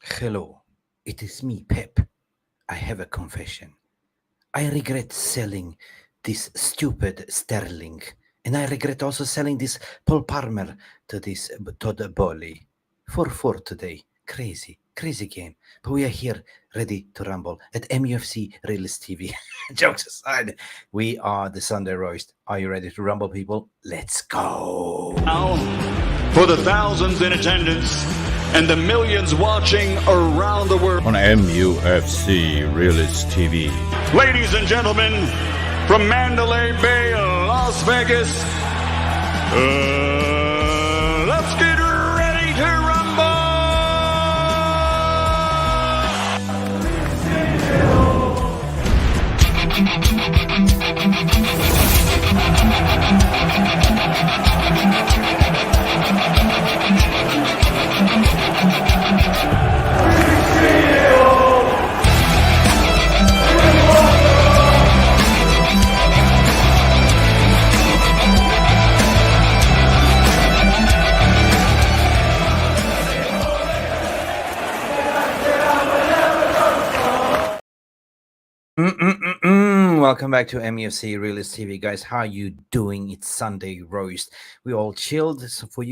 Hello, it is me, Pep. I have a confession. I regret selling this stupid Sterling, and I regret also selling this Paul Palmer to this Todd Bowley. 4-4 today. Crazy, crazy game. But we are here ready to rumble at MUFC Realist TV. Jokes aside, we are the Sunday Roast. Are you ready to rumble, people? Let's go. Now, for the thousands in attendance and the millions watching around the world, on MUFC Realist TV. ladies and gentlemen, from Mandalay Bay, Las Vegas, let's get ready to rumble! Welcome back to MUFC Realist TV, guys. How you doing? It's Sunday Roast. We all chilled. So for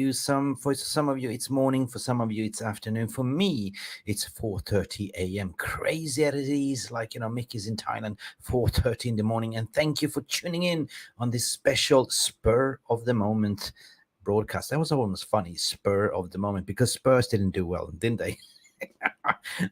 some of you, it's morning. For some of you, it's afternoon. For me, it's 4:30 a.m. Crazy as it is, like Mick is in Thailand, 4:30 in the morning. And thank you for tuning in on this special spur of the moment broadcast. That was almost funny, spur of the moment, because Spurs didn't do well, didn't they?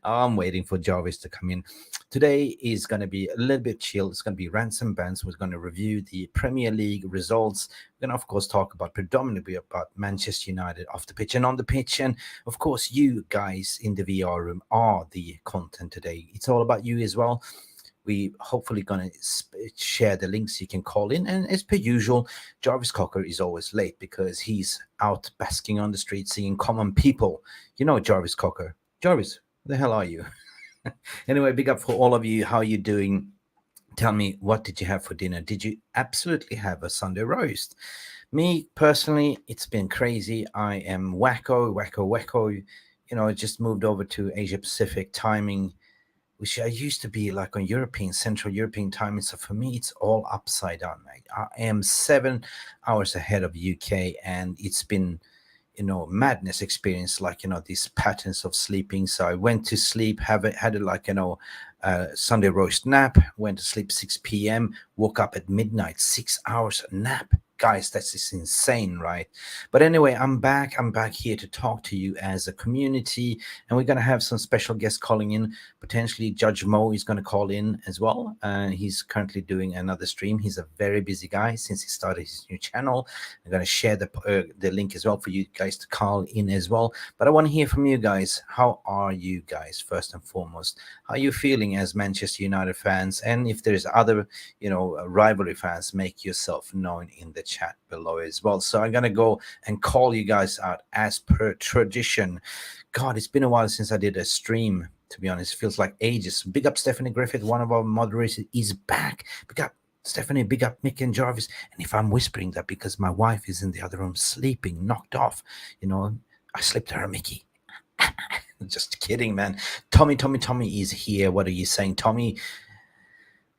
I'm waiting for Jarvis to come in. Today is going to be a little bit chill. It's going to be ransom bands. We're going to review the Premier League results. We're going to, of course, talk about predominantly about Manchester United off the pitch and on the pitch. And, of course, you guys in the VR room are the content today. It's all about you as well. We hopefully going to share the links you can call in. And as per usual, Jarvis Cocker is always late because he's out basking on the street seeing common people. You know Jarvis Cocker. Jarvis, where the hell are you? Anyway, big up for all of you. How you doing? Tell me, what did you have for dinner? Did you absolutely have a Sunday roast? Me, personally, it's been crazy. I am wacko. I just moved over to Asia Pacific timing, which I used to be like on Central European timing. So for me, it's all upside down, mate. I am 7 hours ahead of UK, and it's been madness experience, like these patterns of sleeping. So I went to sleep, had a Sunday roast nap, went to sleep 6 p.m., woke up at midnight, 6 hours nap. Guys, that's just insane, right? But anyway, I'm back here to talk to you as a community, and we're going to have some special guests calling in. Potentially Judge Mo is going to call in as well. He's currently doing another stream. He's a very busy guy since he started his new channel. I'm going to share the link as well for you guys to call in as well. But I want to hear from you guys. How are you guys, first and foremost? How are you feeling as Manchester United fans? And if there's other rivalry fans, make yourself known in the chat below as well. So I'm gonna go and call you guys out as per tradition. God, it's been a while since I did a stream, to be honest. It feels like ages. Big up Stephanie Griffith, one of our moderators, is back. Big up Stephanie, big up Mick and Jarvis. And if I'm whispering that because my wife is in the other room sleeping, knocked off, I slipped her, Mickey. Just kidding, man. Tommy is here. What are you saying, Tommy?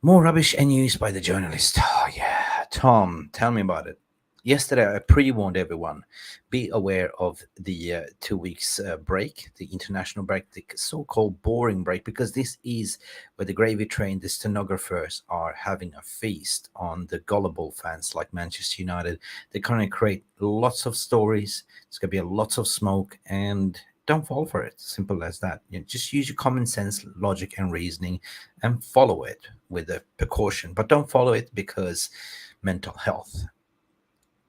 More rubbish and news by the journalist. Oh, yeah. Tom, tell me about it. Yesterday, I pre-warned everyone, be aware of the 2 weeks break, the international break, the so-called boring break, because this is where the gravy train, the stenographers are having a feast on the gullible fans like Manchester United. They're going to create lots of stories. There's going to be lots of smoke, and don't fall for it. Simple as that. Just use your common sense, logic, and reasoning, and follow it with a precaution. But don't follow it because mental health,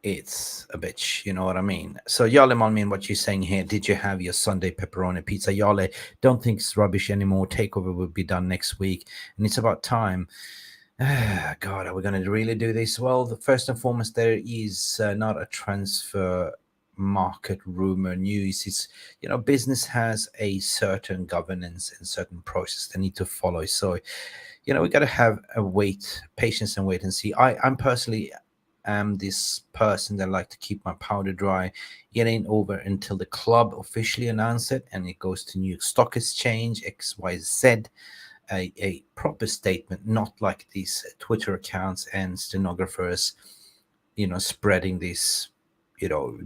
it's a bitch. You know what I mean? So, Yale Malmin, what you saying here? Did you have your Sunday pepperoni pizza? Yale, don't think it's rubbish anymore. Takeover will be done next week, and it's about time. God, are we going to really do this? Well, first and foremost, there is not a transfer market rumor news. It's business has a certain governance and certain process they need to follow. So we got to have patience and wait and see. I'm personally am this person that like to keep my powder dry. It ain't over until the club officially announce it and it goes to New York Stock Exchange, XYZ, a proper statement, not like these Twitter accounts and stenographers, spreading this,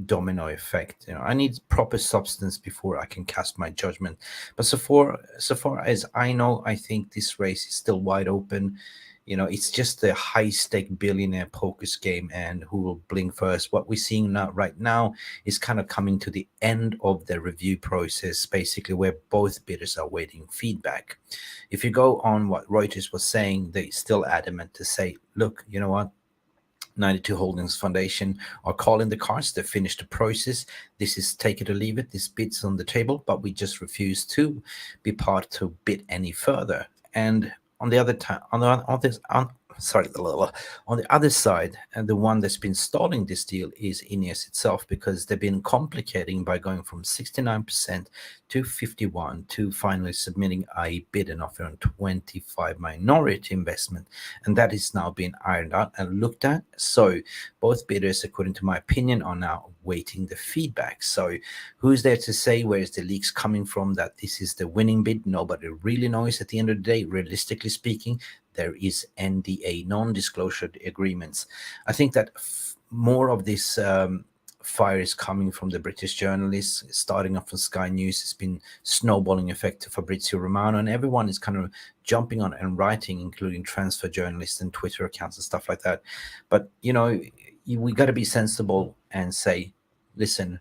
domino effect. I need proper substance before I can cast my judgment. But so far as I know, I think this race is still wide open. It's just a high stake billionaire poker's game, and who will blink first. What we're seeing now, right now, is kind of coming to the end of the review process, basically, where both bidders are waiting feedback. If you go on what Reuters was saying, they still adamant to say, look, you know what? 92 Holdings Foundation are calling the cards. They finished the process. This is take it or leave it. This bid's on the table, but we just refuse to be part to bid any further. And on the other time, on the other side, and the one that's been stalling this deal is Ineos itself, because they've been complicating by going from 69% to 51 to finally submitting a bid and offer on 25 minority investment, and that is now being ironed out and looked at. So both bidders, according to my opinion, are now waiting the feedback. So who's there to say where is the leaks coming from that this is the winning bid? Nobody really knows at the end of the day. Realistically speaking, there is NDA, non-disclosure agreements. I think that more of this fire is coming from the British journalists, starting off from Sky News. It's been snowballing effect to Fabrizio Romano, and everyone is kind of jumping on it and writing, including transfer journalists and Twitter accounts and stuff like that. But we got to be sensible and say, listen,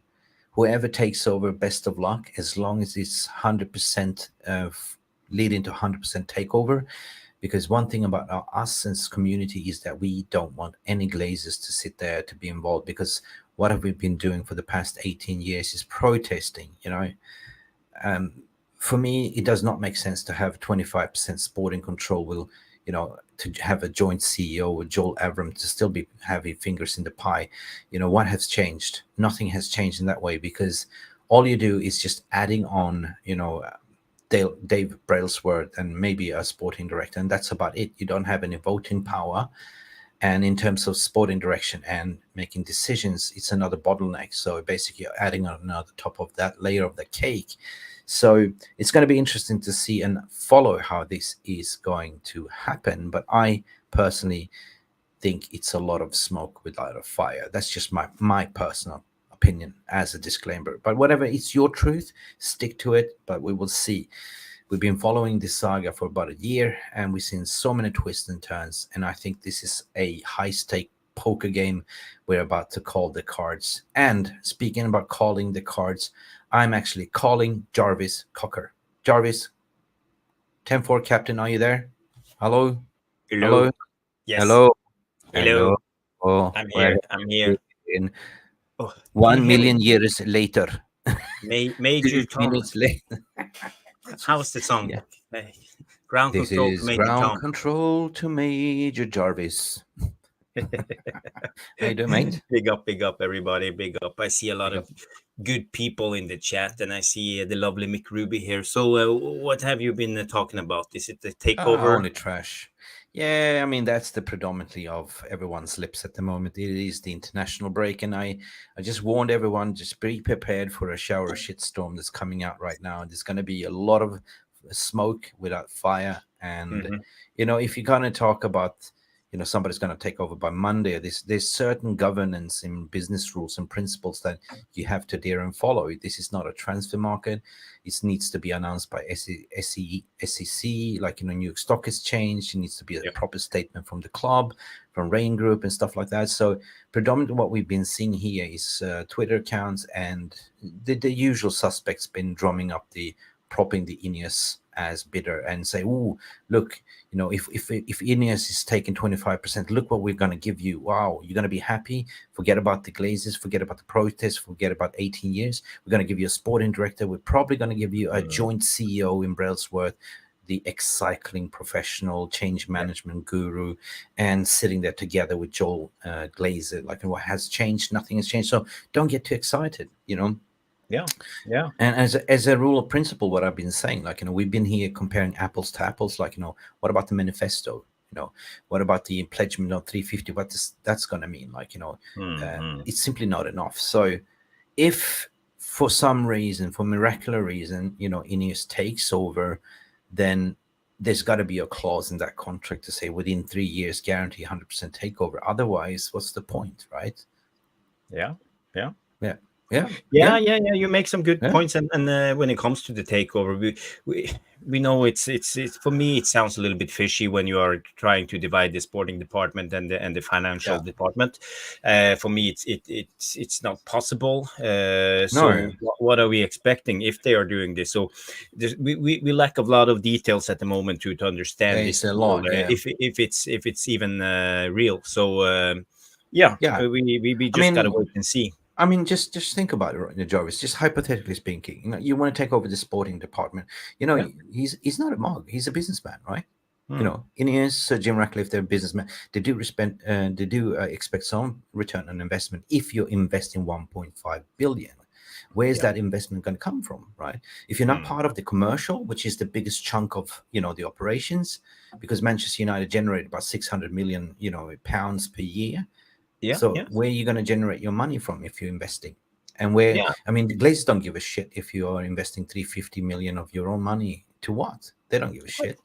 whoever takes over, best of luck, as long as it's 100% leading to 100% takeover. Because one thing about us as community is that we don't want any glazers to sit there to be involved, because what have we been doing for the past 18 years is protesting. For me, it does not make sense to have 25% sporting control. Will to have a joint CEO with Joel Avram to still be having fingers in the pie. What has changed? Nothing has changed in that way, because all you do is just adding on, Dave Brailsworth and maybe a sporting director, and that's about it. You don't have any voting power. And in terms of sporting direction and making decisions, it's another bottleneck. So basically, you're adding on another top of that layer of the cake. So it's going to be interesting to see and follow how this is going to happen. But I personally think it's a lot of smoke without a fire. That's just my personal opinion as a disclaimer. But whatever, it's your truth, stick to it. But we will see. We've been following this saga for about a year, and we've seen so many twists and turns. And I think this is a high-stake poker game. We're about to call the cards. And speaking about calling the cards, I'm actually calling Jarvis Cocker. Jarvis, 10-4 captain, are you there? Hello? Hello. Yes. Hello? Hello. Oh, I'm here. I'm here. In Oh, 1 million years later. Major 2 Tom. minutes later. How's the song? Yeah. Hey, ground This control is to Major ground Tom. control to Major Jarvis. How you doing, mate? Big up, everybody. Big up. I see a lot Big of good people in the chat, and I see the lovely Mick Ruby here. So, what have you been talking about? Is it the takeover? Only trash. Yeah, I mean, that's the predominantly of everyone's lips at the moment. It is the international break, and I just warned everyone, just be prepared for a shower shitstorm that's coming out right now. There's going to be a lot of smoke without fire. And, if you're going to talk about, somebody's going to take over by Monday, there's certain governance in business rules and principles that you have to adhere and follow. This is not a transfer market. It needs to be announced by SEC, like New York Stock Exchange. It needs to be a proper statement from the club, from Rain Group and stuff like that. So predominantly what we've been seeing here is Twitter accounts and the usual suspects been drumming up propping the Ineos as bidder and say, oh, look, if Ineos is taking 25%, look what we're going to give you. Wow, you're going to be happy. Forget about the Glazers, forget about the protests, forget about 18 years. We're going to give you a sporting director. We're probably going to give you a joint CEO in Brailsworth, the ex-cycling professional, change management guru, and sitting there together with Joel Glazer. Like, what has changed? Nothing has changed. So don't get too excited, Yeah. And as a rule of principle, what I've been saying, we've been here comparing apples to apples. What about the manifesto? What about the pledgement of 350? That's going to mean? It's simply not enough. So if for some reason, for miraculous reason, Ineos takes over, then there's got to be a clause in that contract to say within 3 years guarantee 100% takeover. Otherwise, what's the point, right? Yeah. Yeah. Yeah. You make some good Yeah. points, and when it comes to the takeover, we know it's for me it sounds a little bit fishy when you are trying to divide the sporting department and the financial Yeah. department. For me, it's not possible. No. So what are we expecting if they are doing this? So we lack a lot of details at the moment to understand There this is a lot. Yeah. if it's even real. So yeah, Yeah. we I just gotta mean, wait and see. just think about it, Jarvis. Just hypothetically speaking, you want to take over the sporting department. Yeah. He's not a mug. He's a businessman, right? Hmm. Ineos, Sir Jim Rattcliffe, they're businessmen. They do expect some return on investment if you're investing 1.5 billion. Where's Yeah. that investment going to come from, right? If you're not part of the commercial, which is the biggest chunk of the operations, because Manchester United generate about 600 million pounds per year. Yeah. So Yeah. where are you going to generate your money from if you're investing? And where, Yeah. I mean, the Glazers don't give a shit if you are investing 350 million of your own money to what? They don't give a shit.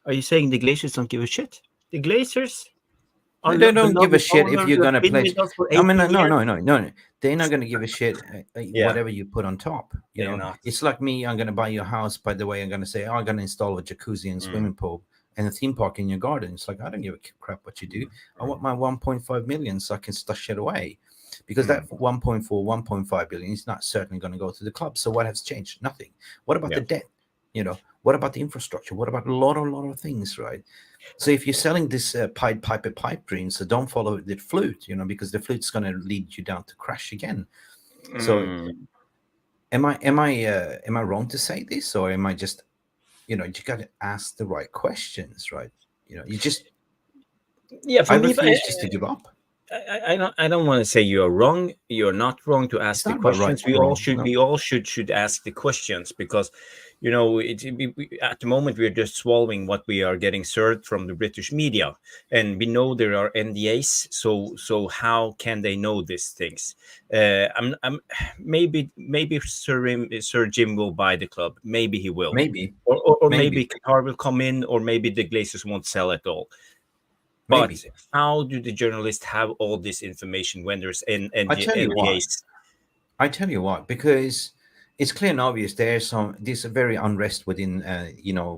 Are you saying the Glazers don't give a shit? The Glazers are They don't give a beloved shit if owners you're who going have to been pledge. with us for I mean, 18 no, years. no, no, no. They're not going to give a shit Yeah. whatever you put on top. They're not. It's like me. I'm going to buy your house. By the way, I'm going to say, I'm going to install a jacuzzi and swimming pool and a theme park in your garden. It's like, I don't give a crap what you do. I want my 1.5 million so I can stash it away. Because that 1.5 billion is not certainly going to go to the club. So what has changed? Nothing. What about the debt? What about the infrastructure? What about a lot of things, right? So if you're selling this Pied Piper pipe dream, so don't follow the flute, because the flute's going to lead you down to crash again. So am I wrong to say this, or am I just, you got to ask the right questions, right? You just, Yeah, I for me, refuse just to give up. I don't want to say you're wrong. You're not wrong to ask It's the not about right questions. or wrong. No. We all should ask the questions, because at the moment we're just swallowing what we are getting served from the British media, and we know there are NDAs. So how can they know these things? I'm maybe Sir Jim will buy the club. Maybe he will. Maybe. Or Maybe. maybe Qatar will come in, or maybe the Glazers won't sell at all. Maybe. But how do the journalists have all this information when there's I tell you what. NDAs? I tell you what, because it's clear and obvious there's a very unrest within,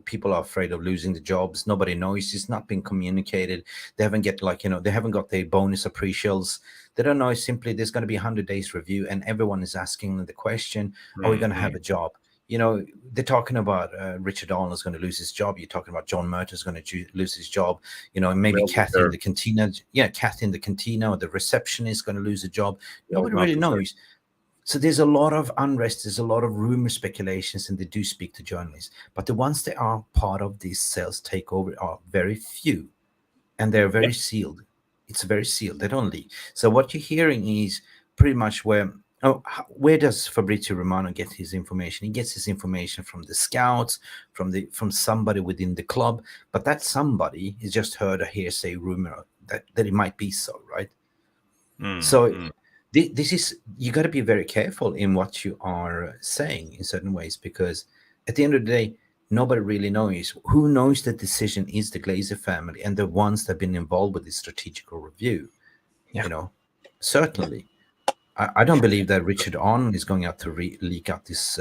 people are afraid of losing the jobs. Nobody knows. It's not been communicated. They haven't they haven't got their bonus appraisals. They don't know. Simply, there's going to be 100 days review, and everyone is asking the question, are we going to have a job? They're talking about Richard Arnold is going to lose his job. You're talking about John Murtagh is going to lose his job. Maybe Kathy in the cantina. Yeah, Kathy in the cantina, or the receptionist is going to lose a job. Nobody really knows. So there's a lot of unrest. There's a lot of rumor speculations, and they do speak to journalists. But the ones that are part of these sales takeover are very few, and they're very sealed. It's very sealed. They don't leak. So what you're hearing is pretty much where does Fabrizio Romano get his information? He gets his information from the scouts, from somebody within the club. But that somebody has just heard a hearsay rumor that it might be so, right? So this is, you got to be very careful in what you are saying in certain ways, because at the end of the day, nobody really knows. Who knows the decision is the Glazer family and the ones that have been involved with the strategical review. Certainly. I don't believe that Richard Arnold is going out to leak out this,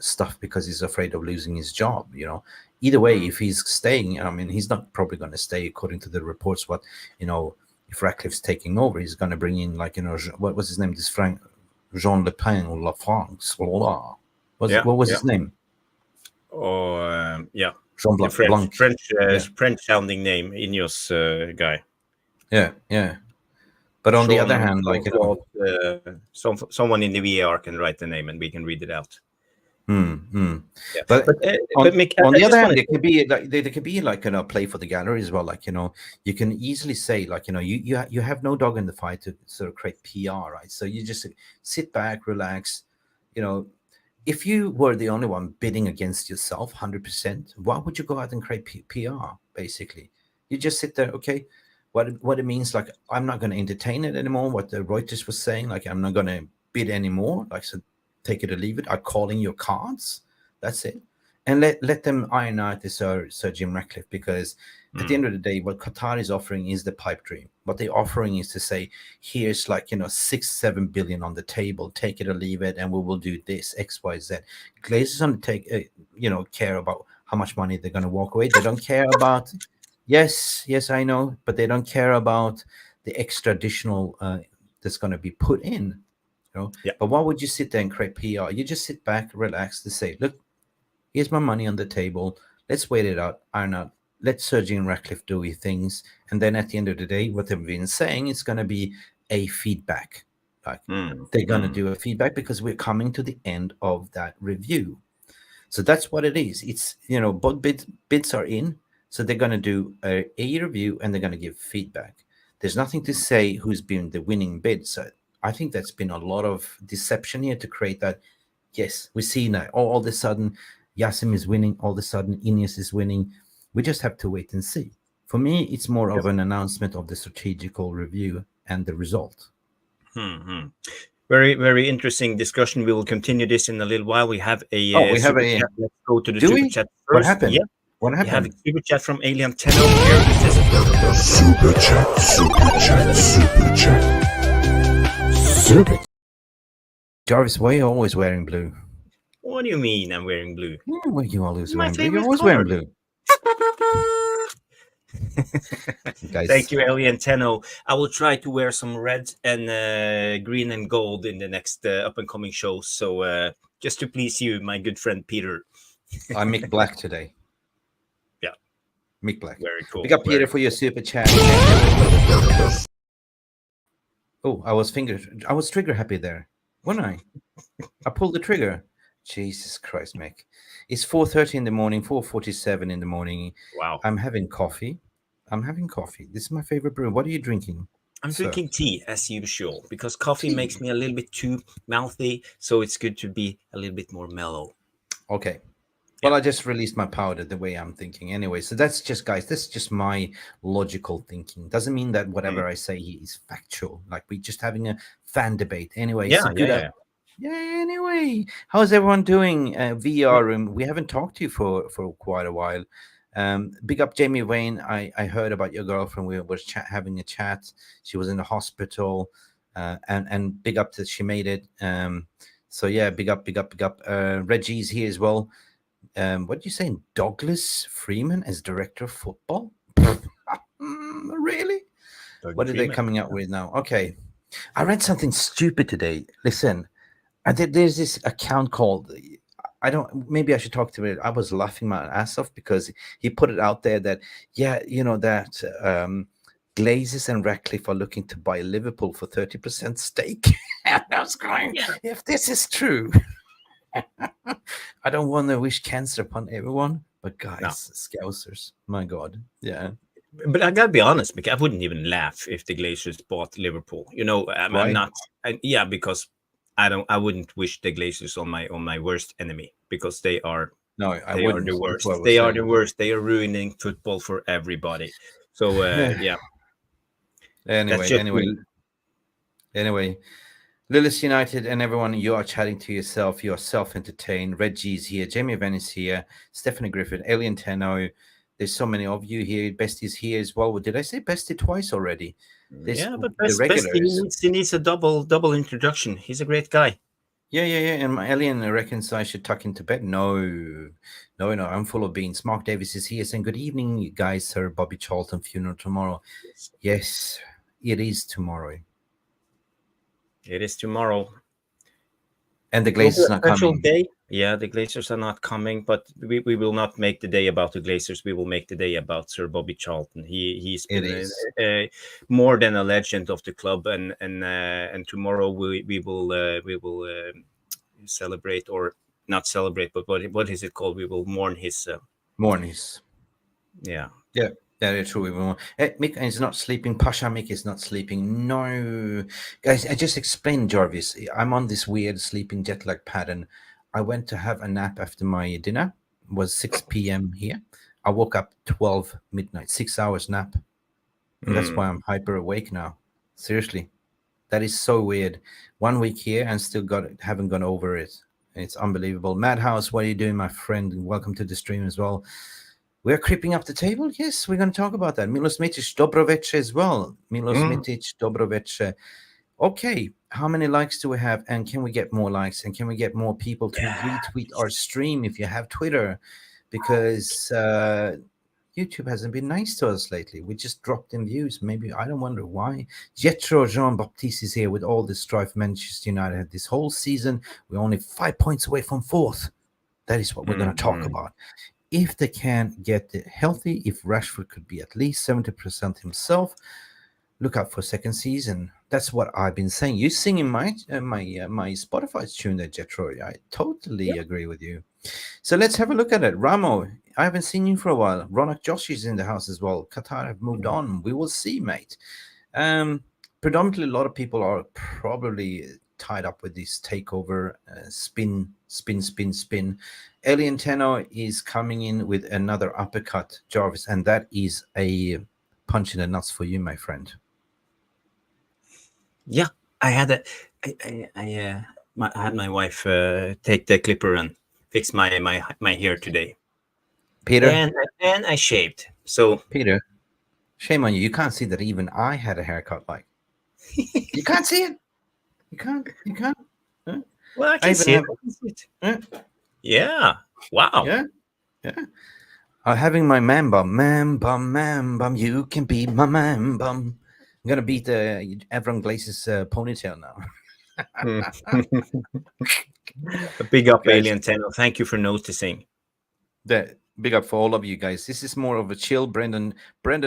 stuff because he's afraid of losing his job. Either way, if he's staying, I mean, he's not probably going to stay according to the reports. What if Radcliffe's taking over, he's going to bring in what was his name? This Jean Le Pen or La France. What was his name? Or Jean the Blanc. French sounding name, Ineos guy. Yeah. But on the other hand, someone in the VAR can write the name and we can read it out. But Mick, on the other hand, there could be play for the gallery as well. You can easily say you have no dog in the fight to sort of create PR, right? So you just sit back, relax. If you were the only one bidding against yourself 100%, why would you go out and create PR? Basically, You just sit there, okay. What it means, like I'm not going to entertain it anymore. What the Reuters was saying, like I'm not going to bid anymore. Like so, take it or leave it. I'm calling your cards. That's it, and let them iron out the Sir Jim Rattcliffe, because at the end of the day, what Qatar is offering is the pipe dream. What they're offering is to say, here's like 6-7 billion on the table. Take it or leave it, and we will do this X Y Z. Glazers don't care about how much money they're going to walk away. They don't care about. Yes, I know, but they don't care about the extra additional that's going to be put in. Yeah. But why would you sit there and create PR? You just sit back, relax, to say, look, here's my money on the table. Let's wait it out, iron out. Let Sir Jim Ratcliffe do his things, and then at the end of the day, what they've been saying is going to be a feedback. Like they're going to do a feedback because we're coming to the end of that review. So that's what it is. It's both bids are in. So they're going to do a review and they're going to give feedback. There's nothing to say who's been the winning bid. So I think that's been a lot of deception here to create that. Yes, we see now all of a sudden Jassim is winning. All of a sudden Ineos is winning. We just have to wait and see. For me, it's more of an announcement of the strategical review and the result. Very, very interesting discussion. We will continue this in a little while. We have a super chat. Let's go to the super chat first. What happened? Yeah. What happened? We have a super chat from Alien 10 over here. It says, Super chat, super chat, super chat. Super. Jarvis, why are you always wearing blue? What do you mean I'm wearing blue? Why are you always My wearing blue? You're favorite always color. wearing blue. Guys. Thank you, Alien Tenno. I will try to wear some red and green and gold in the next up and coming shows. So just to please you, my good friend Peter. I'm Mick Black today. Yeah. Mick Black. Very cool. We got Peter for your super chat. Oh, I was trigger happy there, wasn't I? I pulled the trigger. Jesus Christ, Mick. It's 4:30 in the morning, 4:47 in the morning. Wow. I'm having coffee. This is my favorite brew. What are you drinking? I'm drinking tea as usual because coffee makes me a little bit too mouthy. So it's good to be a little bit more mellow. Okay. Well, I just released my powder the way I'm thinking anyway. So that's just my logical thinking. Doesn't mean that whatever I say is factual. Like we're just having a fan debate. Anyway, anyway, how's everyone doing? VR room. We haven't talked to you for quite a while. Big up Jamie Wayne. I heard about your girlfriend. We were having a chat. She was in the hospital, and big up that she made it. So yeah, big up. Reggie's here as well. What did you say? Douglas Freeman as director of football? Really? What are they coming out with now? Okay, I read something stupid today. Listen, there's this account called. Maybe I should talk to it. I was laughing my ass off because he put it out there that that Glazers and Radcliffe are looking to buy Liverpool for 30% stake. And I was going, if this is true. I don't want to wish cancer upon everyone, but guys, Scousers, my God, yeah. But I gotta be honest, because I wouldn't even laugh if the Glazers bought Liverpool. I'm not. Because I wouldn't wish the Glazers on my worst enemy because they are. No, they are the worst. They are the worst. They are ruining football for everybody. So yeah. Anyway. Lillis United and everyone, you are chatting to yourself. You are self-entertained. Reggie's here. Jamie Van is here. Stephanie Griffin. Alien Tenno. There's so many of you here. Bestie's here as well. Did I say Bestie twice already? But Bestie needs a double introduction. He's a great guy. Yeah. And my Alien reckons I should tuck into bed. No. I'm full of beans. Mark Davis is here saying, good evening, you guys. Sir Bobby Charlton funeral tomorrow. Yes, it is tomorrow. It is tomorrow. And the Glazers are not coming. Day? Yeah, the Glazers are not coming, but we will not make the day about the Glazers. We will make the day about Sir Bobby Charlton. He's been more than a legend of the club, and tomorrow we will celebrate, or not celebrate, but what is it called? We will mourn his Yeah. Yeah, it's true. Mick is not sleeping. Pasha Mick is not sleeping. No. Guys, I just explained, Jarvis. I'm on this weird sleeping jet lag pattern. I went to have a nap after my dinner. It was 6 p.m. here. I woke up 12 midnight, 6 hours nap. And that's why Mm. I'm hyper awake now. Seriously. That is so weird. 1 week here and still haven't gone over it. It's unbelievable. Madhouse, what are you doing, my friend? And welcome to the stream as well. We're creeping up the table. Yes, we're going to talk about that. Milos Mitic, Dobroveche as well. Milos Mm. Mitic, Dobroveche. Okay, how many likes do we have? And can we get more likes? And can we get more people to retweet our stream if you have Twitter? Because YouTube hasn't been nice to us lately. We just dropped in views. Maybe I don't wonder why. Jetro Jean Baptiste is here with all the strife Manchester United had this whole season. We're only 5 points away from fourth. That is what we're going to talk about. If they can get healthy, if Rashford could be at least 70% himself, look out for second season. That's what I've been saying. You singing my Spotify tune there, Jetro. I totally agree with you. So let's have a look at it. Ramo, I haven't seen you for a while. Ronak Josh is in the house as well. Qatar have moved on. We will see, mate. Predominantly, a lot of people are probably tied up with this takeover spin. Alien Tenor is coming in with another uppercut, Jarvis, and that is a punch in the nuts for you, my friend. Yeah, I had I had my wife take the clipper and fix my hair today, Peter, and I shaved. So Peter, shame on you. You can't see that even I had a haircut like. You can't see it. You can't. Huh? well, I can see it. have. I can see it. Huh? Yeah. Wow. Yeah. I'm having my man bum. You can be my man bum. I'm gonna beat Avron Glaze's ponytail now. A big up, Guys. Alien Tenor. Thank you for noticing. Big up for all of you guys. This is more of a chill. Brendan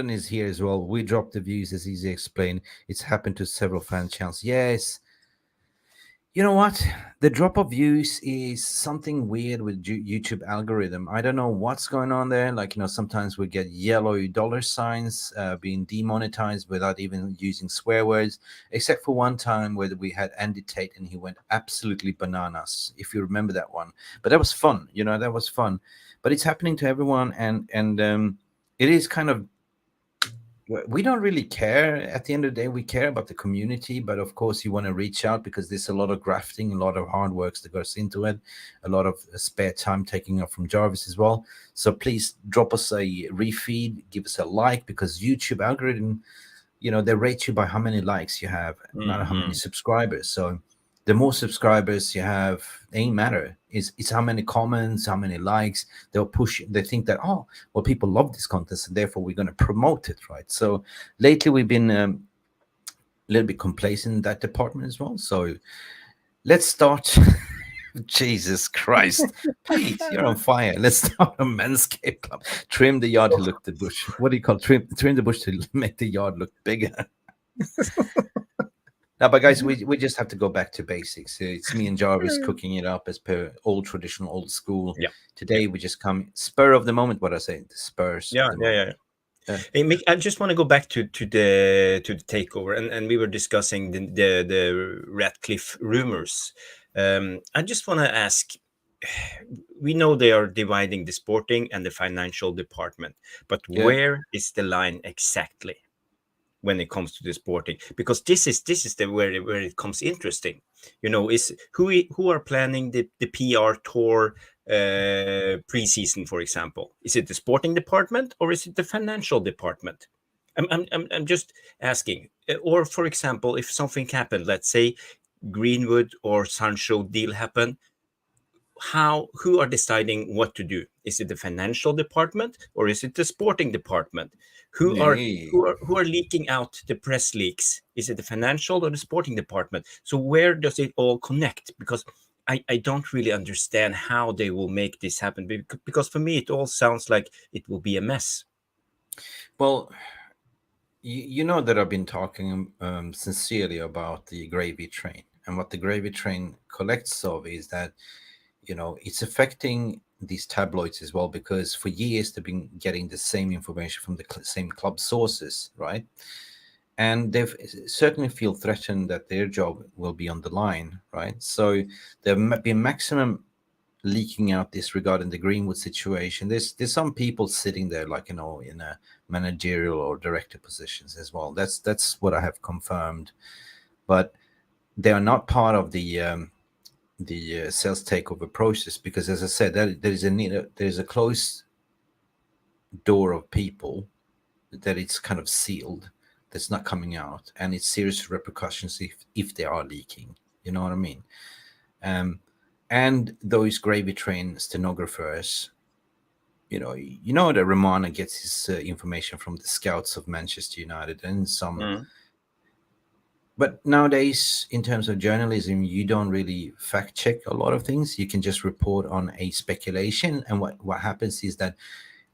is here as well. We dropped the views as easy explained. It's happened to several fan channels. Yes. You know what? The drop of views is something weird with YouTube algorithm. I don't know what's going on there. Like, sometimes we get yellow dollar signs being demonetized without even using swear words, except for one time where we had Andy Tate and he went absolutely bananas, if you remember that one. But that was fun. That was fun. But it's happening to everyone. And it is kind of, we don't really care. At the end of the day, we care about the community, but of course you want to reach out because there's a lot of grafting, a lot of hard work that goes into it, a lot of spare time taking up from Jarvis as well. So please drop us a refeed, give us a like, because YouTube algorithm, they rate you by how many likes you have, not how many subscribers. So the more subscribers you have, ain't matter. It's how many comments, how many likes. They'll push. They think that, people love this content, so therefore we're going to promote it, right? So lately we've been a little bit complacent in that department as well. So let's start. Jesus Christ, Pete, you're on fire. Let's start a Manscaped Club. Trim the yard to look the bush. What do you call trim the bush to make the yard look bigger? No, but guys, we just have to go back to basics. It's me and Jarvis cooking it up as per old traditional, old school. Yeah. Today we just come spur of the moment. What I say, the Spurs. Yeah. Hey, Mick, I just want to go back to the takeover, and we were discussing the Radcliffe rumors. I just want to ask. We know they are dividing the sporting and the financial department, but where is the line exactly when it comes to the sporting? Because this is the where it comes interesting. Is who are planning the PR tour preseason, for example? Is it the sporting department or is it the financial department? I'm just asking. Or for example, if something happened, let's say Greenwood or Sancho deal happen, who are deciding what to do? Is it the financial department or is it the sporting department? Who are leaking out the press leaks? Is it the financial or the sporting department? So where does it all connect? Because I don't really understand how they will make this happen, because for me it all sounds like it will be a mess. Well, you know that I've been talking sincerely about the gravy train, and what the gravy train collects of is that it's affecting these tabloids as well, because for years they've been getting the same information from the same club sources, right? And they certainly feel threatened that their job will be on the line, right? So there might be maximum leaking out this regarding the Greenwood situation. There's some people sitting there, like, you know, in a managerial or director positions as well. That's what I have confirmed, but they are not part of the sales takeover process, because, as I said, there's a closed door of people that it's kind of sealed, that's not coming out, and it's serious repercussions if they are leaking. You know what I mean? And those gravy train stenographers, you know that Romana gets his information from the scouts of Manchester United and some. Mm. But nowadays, in terms of journalism, you don't really fact check a lot of things. You can just report on a speculation, and what happens is that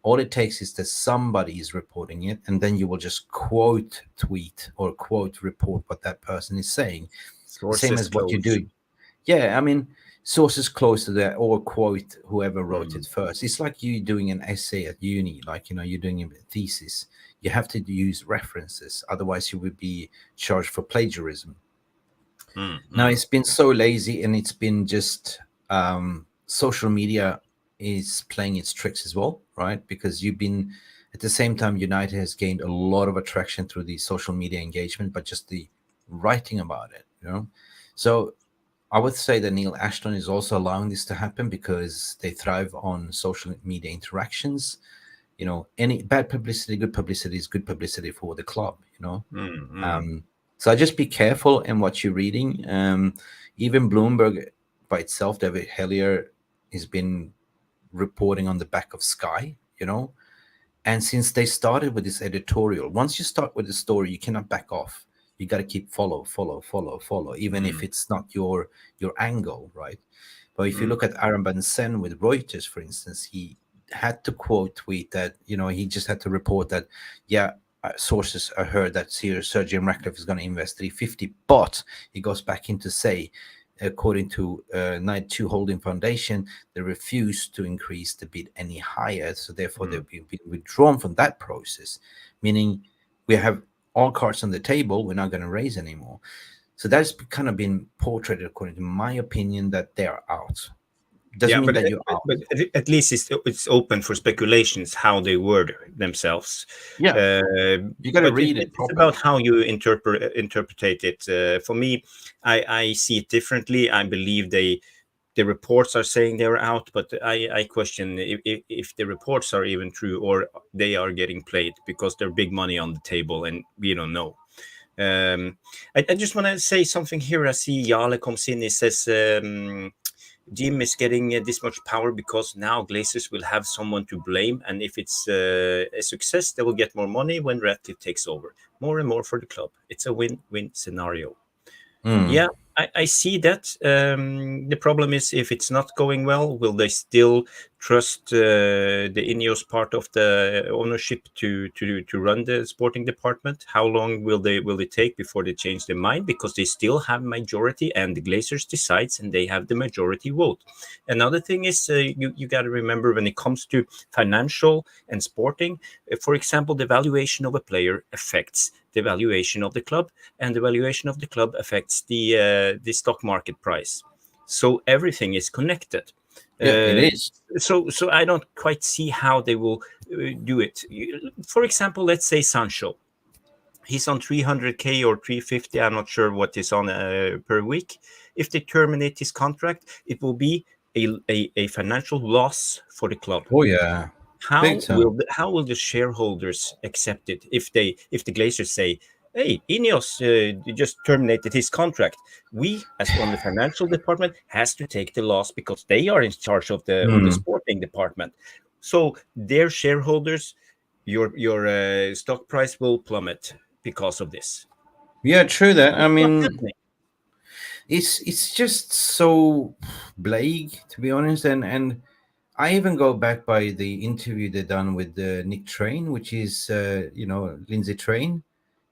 all it takes is that somebody is reporting it, and then you will just quote tweet or quote report what that person is saying. Same Sources as what you close. do. Yeah, I mean, sources close to that, or quote whoever wrote Mm. it first. It's like you doing an essay at uni, like, you're doing a thesis. You have to use references, otherwise you would be charged for plagiarism. Mm. Now, Mm. it's been so lazy, and it's been just social media is playing its tricks as well, right? Because you've been at the same time, United has gained a lot of attraction through the social media engagement, but just the writing about it. So I would say that Neil Ashton is also allowing this to happen because they thrive on social media interactions. Any bad publicity, good publicity is good publicity for the club. Mm. Mm. So just be careful in what you're reading. Even Bloomberg by itself, David Hellier, has been reporting on the back of Sky. And since they started with this editorial, once you start with the story, you cannot back off. You got to keep follow, follow, follow, follow, even if Mm. it's not your angle, right? But if you Mm. look at Aaron Van Sen with Reuters, for instance, he had to quote tweet that, he just had to report that, yeah, sources I heard that Sir Jim Rattcliffe is going to invest 350, but he goes back in to say, according to Night 2 Holding Foundation, they refused to increase the bid any higher. So therefore, Mm. they've been withdrawn from that process, meaning we have all cards on the table. We're not going to raise anymore. So that's kind of been portrayed, according to my opinion, that they are out. Doesn't Yeah, mean that you're out. but at least it's open for speculations how they word themselves. Yeah, you got to But read it it's about properly. how you interpretate it. For me, I see it differently. I believe the reports are saying they're out, but I question if the reports are even true or they are getting played because there's big money on the table and we don't know. I just want to say something here. I see Yale comes in. He says Jim is getting this much power because now Glazers will have someone to blame, and if it's a success, they will get more money when Radcliffe takes over. More and more for the club. It's a win-win scenario. Mm. Yeah, I see that. The problem is if it's not going well, will they still trust the Ineos part of the ownership to run the sporting department? How long will they take before they change their mind? Because they still have majority, and the Glazers decides, and they have the majority vote. Another thing is you got to remember when it comes to financial and sporting. For example, the valuation of a player affects the valuation of the club, and the valuation of the club affects the stock market price. So everything is connected. Yeah, it Uh, is. so I don't quite see how they will do it. For example, let's say Sancho. He's on 300k or 350. I'm not sure what he's on per week. If they terminate his contract, it will be a financial loss for the club. Oh yeah, big time. How will the shareholders accept it if the Glazers say, "Hey, Ineos just terminated his contract. We, as on the financial department, has to take the loss because they are in charge of the Mm. sporting department." So their shareholders, your stock price will plummet because of this. Yeah, true that. I It's not mean, happening. it's just so blague, to be honest, and I even go back by the interview they done with Nick Train, which is Lindsay Train.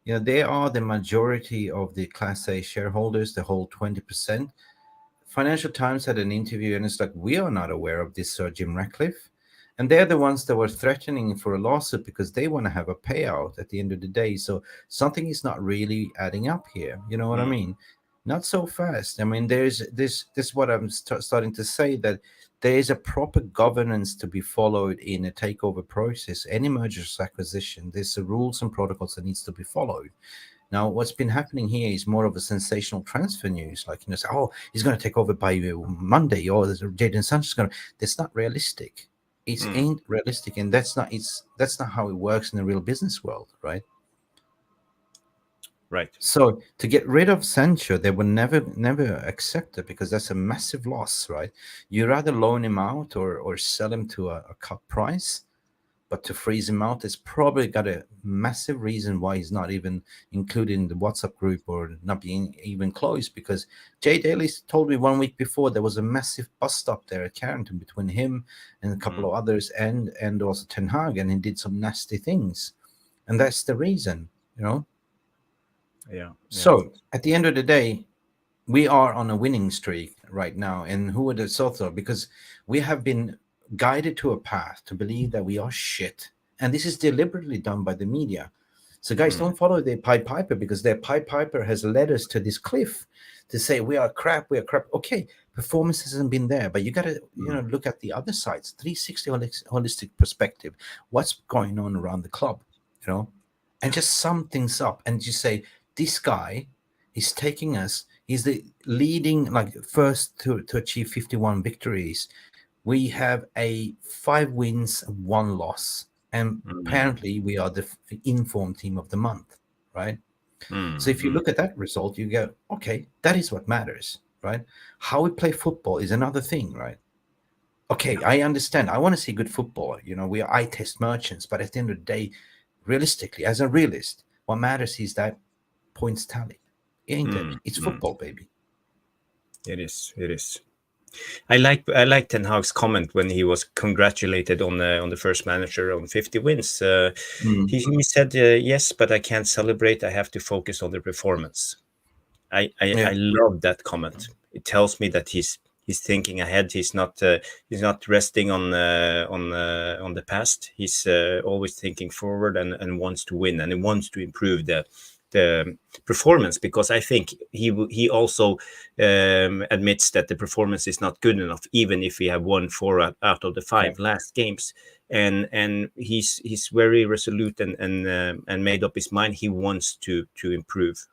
They are the majority of the Class A shareholders, the whole 20%. Financial Times had an interview, and it's like, we are not aware of this Jim Rattcliffe. And they're the ones that were threatening for a lawsuit because they want to have a payout at the end of the day. So something is not really adding up here. You know what I Mm. mean? Not so fast. I mean, there's this what I'm starting to say, that there is a proper governance to be followed in a takeover process. Any mergers acquisition, there's the rules and protocols that needs to be followed. Now, what's been happening here is more of a sensational transfer news, like, say, oh, he's going to take over by Monday, or Jadon Sancho's going to. That's not realistic. It ain't realistic, and that's not how it works in the real business world, right? Right. So to get rid of Sancho, they would never accept it, because that's a massive loss, right? You rather loan him out or sell him to a cut price, but to freeze him out, it's probably got a massive reason why he's not even included in the WhatsApp group, or not being even close. Because Jay Daly told me 1 week before there was a massive bust up there at Carrington between him and a couple of others, and also Ten Hag, and he did some nasty things, and that's the reason, Yeah. So at the end of the day, we are on a winning streak right now. And who would have thought so? Because we have been guided to a path to believe that we are shit. And this is deliberately done by the media. So guys, don't follow their Pied Piper, because their Pied Piper has led us to this cliff to say we are crap, we are crap. Okay, performance hasn't been there, but you got to look at the other sides, 360 holistic perspective. What's going on around the club, and just sum things up and just say, this guy is taking us. He's the leading, first to achieve 51 victories. We have 5 wins, 1 loss, and apparently we are the informed team of the month, right? So if you look at that result, you go, okay, that is what matters, right? How we play football is another thing, right? Okay, I understand. I want to see good football. We are eye test merchants, but at the end of the day, realistically, as a realist, what matters is that points tally, ain't it? It's football, baby. It is. I like Ten Hag's comment when he was congratulated on the first manager on 50 wins. He said, yes, but I can't celebrate. I have to focus on the performance. I love that comment. It tells me that he's thinking ahead. He's not resting on the past. He's always thinking forward and wants to win, and he wants to improve the performance, because I think he also admits that the performance is not good enough, even if we have won 4 out of the 5 last games, and he's very resolute and made up his mind. He wants to improve.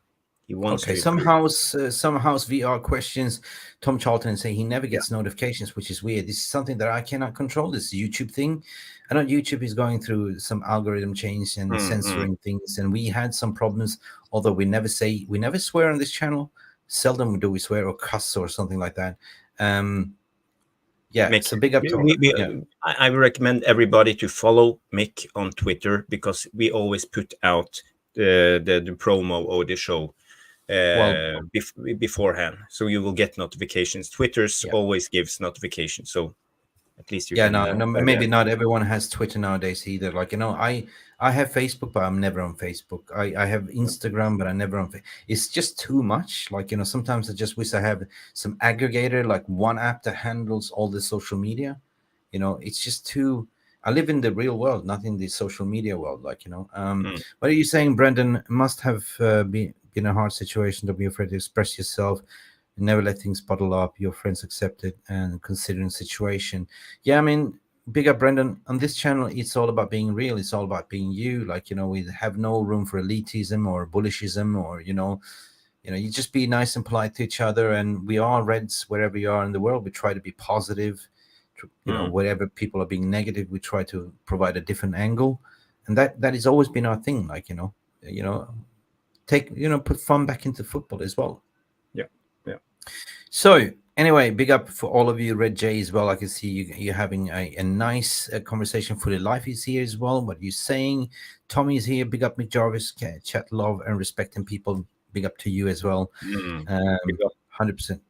He wants to somehow VR questions Tom Charlton say he never gets notifications, which is weird. This is something that I cannot control. This YouTube thing. I know YouTube is going through some algorithm change and censoring things, and we had some problems. Although we never swear on this channel. Seldom do we swear or cuss or something like that. Mick, so big up to I would recommend everybody to follow Mick on Twitter, because we always put out the promo or the show beforehand, so you will get notifications. Twitter's always gives notifications, so at least you can. No, maybe not everyone has Twitter nowadays either. I have Facebook, but I'm never on Facebook. I have Instagram, but I'm never on Facebook. It's just too much. Sometimes I just wish I have some aggregator, like one app that handles all the social media. It's just too. I live in the real world, not in the social media world. What are you saying, Brendan? It must have been a hard situation to be afraid to express yourself. Never let things bottle up. Your friends accept it and considering the situation. Yeah, I mean, big up, Brendan. On this channel, it's all about being real. It's all about being you. We have no room for elitism or bullishism, or you just be nice and polite to each other. And we are Reds wherever you are in the world. We try to be positive. Wherever people are being negative, we try to provide a different angle, and that has always been our thing. Put fun back into football as well. Yeah. So anyway, big up for all of you, Red J, as well. I can see you're having a nice conversation. For the life is here as well. What you're saying, Tommy is here. Big up, Mick Jarvis. Chat, love, and respecting people. Big up to you as well. 100%.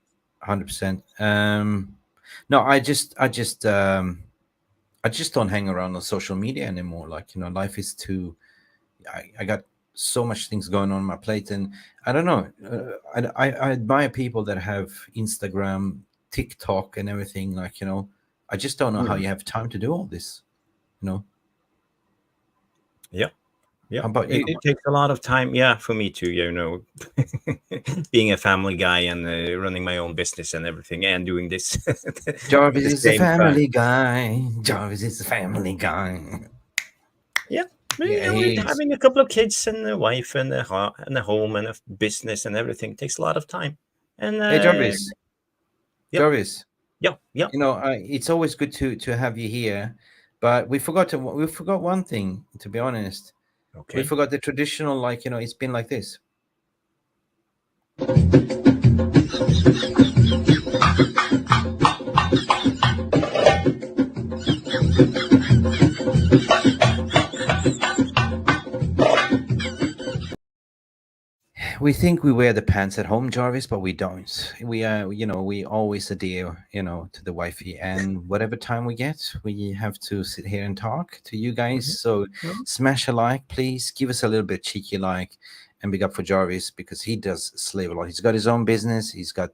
No, I just don't hang around on social media anymore. Life is too. I got so much things going on my plate, and I don't know. I admire people that have Instagram, TikTok, and everything. I just don't know how you have time to do all this. Yeah. Yeah, How about it, you? it takes a lot of time. Yeah, for me too. Being a family guy and running my own business and everything, and doing this at Jarvis the is the same time. family guy. Jarvis is the family guy. Yeah, but, Yeah, he is. having a couple of kids and a wife and and a home and a business and everything takes a lot of time. And Hey, Jarvis. yep, Jarvis. yeah, yeah. It's always good to have you here, but we forgot one thing. To be honest, we Okay. forgot the traditional. It's been like this. We think we wear the pants at home, Jarvis, but we don't. We always adhere, to the wifey, and whatever time we get, we have to sit here and talk to you guys. Mhm. So Mhm. smash a like, please. Give us a little bit cheeky like, and big up for Jarvis because he does slave a lot. He's got his own business. He's got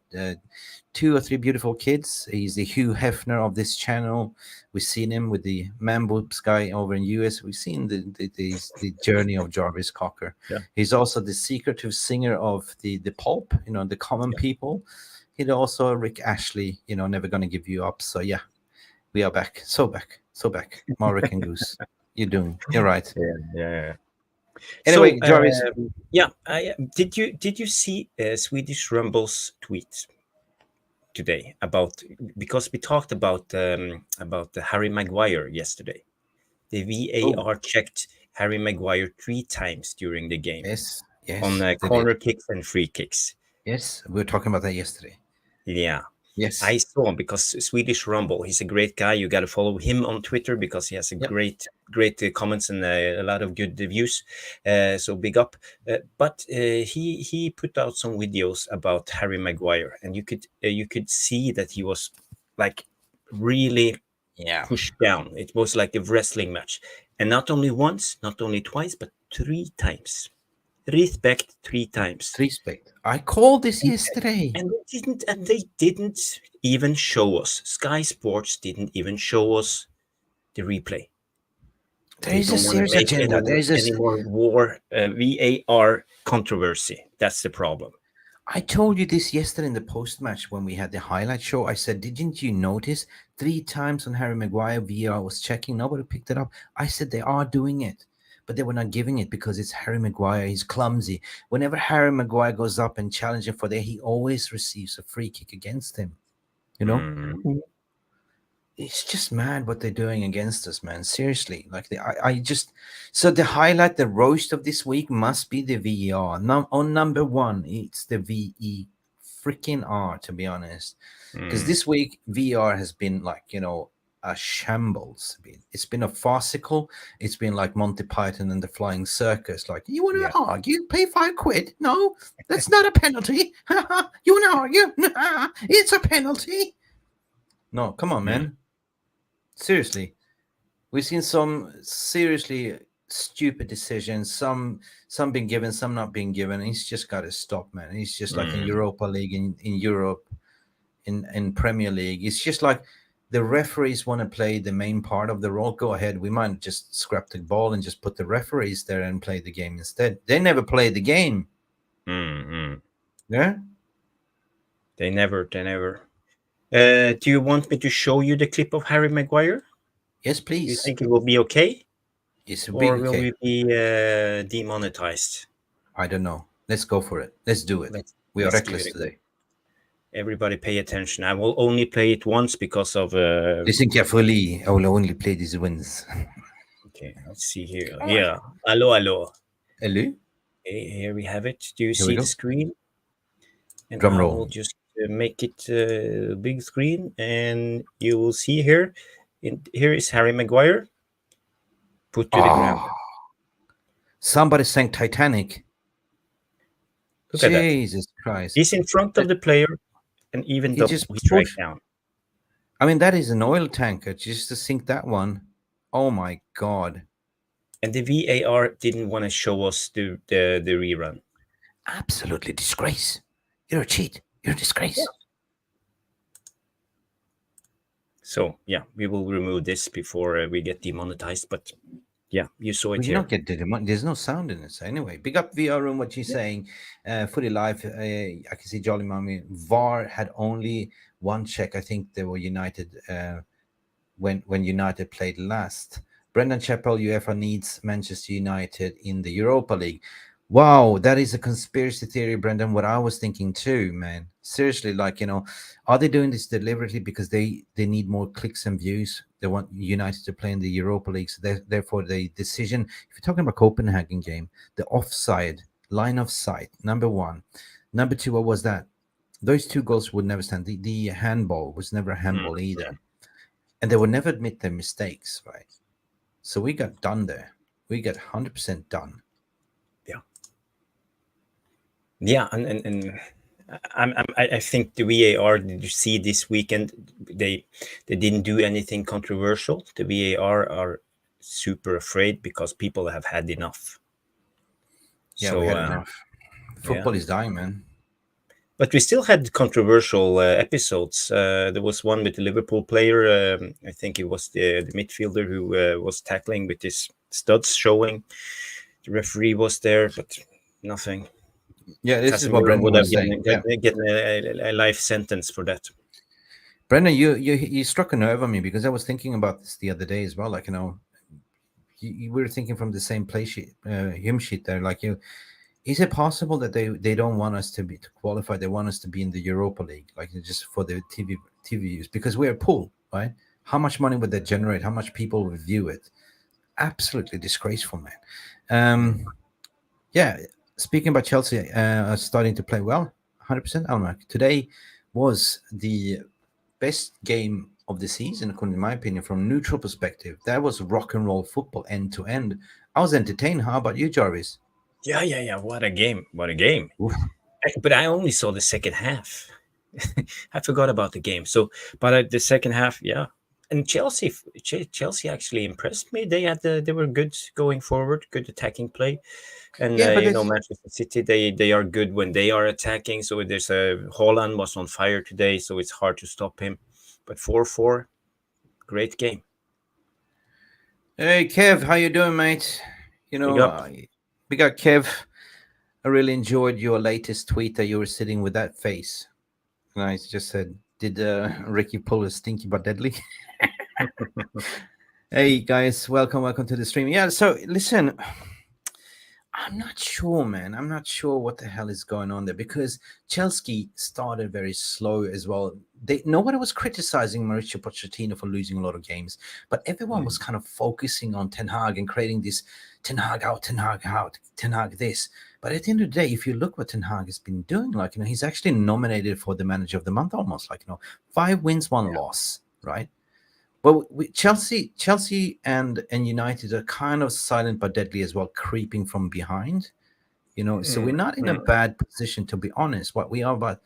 2 or 3 beautiful kids. He's the Hugh Hefner of this channel. We've seen him with the man boobs guy over in US. We've seen the journey of Jarvis Cocker. Yeah. He's also the secretive singer of the pulp, the common people. He's also Rick Ashley, never gonna give you up. So yeah, we are back. So back. More Rick and Goose. You're right. Yeah, yeah. So, Anyway, Jarvis. yeah, did you see Swedish Rumble's tweet today about, because we talked about the Harry Maguire yesterday. The Oh, VAR checked Harry Maguire 3 times during the game yes, on yes, they did. corner kicks and free kicks. Yes, we were talking about that yesterday. Yeah, Yes. I saw him because Swedish Rumble. He's a great guy. You got to follow him on Twitter because he has a Yep. great comments and a lot of good views. So big up. But he put out some videos about Harry Maguire, and you could see that he was like really Yeah. pushed down. It was like a wrestling match, and not only once, not only twice, but 3 times. Respect 3 times. Respect. I called this yesterday. And they didn't even show us. Sky Sports didn't even show us the replay. There They is a don't want to serious make agenda. any more war VAR controversy. That's the problem. I told you this yesterday in the post match when we had the highlight show. I said, didn't you notice 3 times on Harry Maguire VR was checking? Nobody picked it up. I said they are doing it, but they were not giving it because it's Harry Maguire. He's clumsy. Whenever Harry Maguire goes up and challenges for that, he always receives a free kick against him. Mm. It's just mad what they're doing against us, man. Seriously, like I just so the highlight, the roast of this week must be the VER. On number one, it's the VE freaking R. To be honest, because Mm. this week VR has been like a shambles. It's been a farcical. It's been like Monty Python and the Flying Circus. Like, you want Yeah. to argue? Pay £5. No, that's not a penalty. You want to argue? It's a penalty. No, come on, Mm. man. Seriously, we've seen some seriously stupid decisions. Some being given, some not being given. He's just got to stop, man. He's just like in Mm. Europa League, in Europe, in Premier League. It's just like the referees want to play the main part of the role. Go ahead. We might just scrap the ball and just put the referees there and play the game instead. They never play the game. Mm. Yeah. They never. Do you want me to show you the clip of Harry Maguire? Yes, Do you please. think it will be okay? It's a Or big will okay. we be demonetized? I don't know. Let's go for it. Let's do it. We are Let's give reckless it a go. today. Everybody pay attention. I will only play it once because of Listen carefully. I will only play these wins. okay, let's see here. All Yeah. Hello. Hello. Here we have it. Do you Here we see go. the screen? And Drum I roll. will just make it big screen, and you will see here. Here is Harry Maguire put to the ground. Somebody sang Titanic. Look at that. Jesus Christ. He's in front of the player, and even He though just he's right pushed. down. I mean, that is an oil tanker just to sink that one. Oh my God. And the VAR didn't want to show us the rerun. Absolutely disgrace. You're a cheat. You're a disgrace. Yeah. So yeah, we will remove this before we get demonetized. But Yeah, you saw We it did not here. get the demand. There's no sound in it. Anyway, big up VR room. What she's saying, Footy Live. I can see Jolly Mommy. VAR had only one check. I think they were United when United played last. Brendan Chappell, UEFA needs Manchester United in the Europa League. Wow, that is a conspiracy theory, Brendan. What I was thinking too, man. Seriously, like, are they doing this deliberately because they need more clicks and views? They want United to play in the Europa League, so therefore the decision. If you're talking about Copenhagen game, the offside line of sight, number one, number two. What was that? Those two goals would never stand. The handball was never a Mm. handball either, and they would never admit their mistakes, right? So we got done there. We got 100% done. Yeah. Yeah, and I think the VAR. Did you see this weekend? They didn't do anything controversial. The VAR are super afraid because people have had enough. Yeah, we So had enough. yeah, Football is dying, man. but we still had controversial episodes. There was one with the Liverpool player. I think it was the midfielder who was tackling with his studs showing. The referee was there, but nothing. Yeah, this is what Casemiro Brendan would have was saying. Yeah, gotten a life sentence for that. Brendan, you struck a nerve on me because I was thinking about this the other day as well. Like, we were thinking from the same play sheet, hymn sheet there. Like, is it possible that they don't want us to qualify? They want us to be in the Europa League, like just for the TV use, because we're a pool, right? How much money would that generate? How much people would view it? Absolutely disgraceful, man. Yeah. Speaking about Chelsea, starting to play well, 100%. Almac today was the best game of the season, according to my opinion, from a neutral perspective. That was rock and roll football end to end. I was entertained. How about you, Jarvis? Yeah. What a game! What a game! Oof. But I only saw the second half. I forgot about the game. So, but the second half, yeah. And Chelsea actually impressed me. They were good going forward, good attacking play, and Yeah, but it's Manchester City they are good when they are attacking. So there's a Holland was on fire today, so it's hard to stop him. But 4-4, great game. hey Kev, how you doing, mate? Big up. We got Kev. I really enjoyed your latest tweet that you were sitting with that face. And I just said, did Ricky pull a stinky but deadly? Hey guys, welcome to the stream. Yeah, so listen, I'm not sure, man. I'm not sure what the hell is going on there because Chelsea started very slow as well. Nobody was criticizing Mauricio Pochettino for losing a lot of games, but everyone was kind of focusing on Ten Hag and creating this Ten Hag out, Ten Hag out, Ten Hag this. But at the end of the day, if you look what Ten Hag has been doing, like, he's actually nominated for the Manager of the Month almost, like, 5 wins, 1 loss, right? But Chelsea and United are kind of silent but deadly as well, creeping from behind. So we're not in a bad position, to be honest. We are about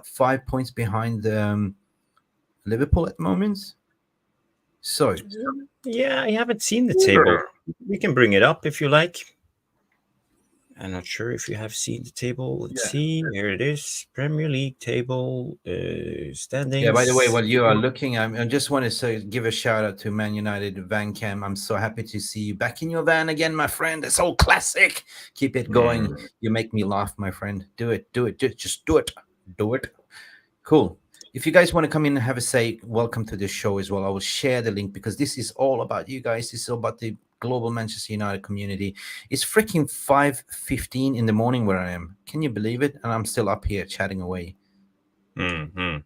5 points behind Liverpool at the moment. So Yeah, I haven't seen the table. We can bring it up if you like. I'm not sure if you have seen the table. Let's see. Here it is. Premier League table standings. yeah. By the way, while you are looking, I just want to give a shout out to Man United Van Cam. I'm so happy to see you back in your van again, my friend. It's all classic. Keep it going. You make me laugh, my friend. Do it. Just do it. Cool. If you guys want to come in and have a say, welcome to the show as well. I will share the link because this is all about you guys. This is all about the global Manchester United community. It's freaking 5:15 in the morning where I am. Can you believe it? And I'm still up here chatting away. Boom.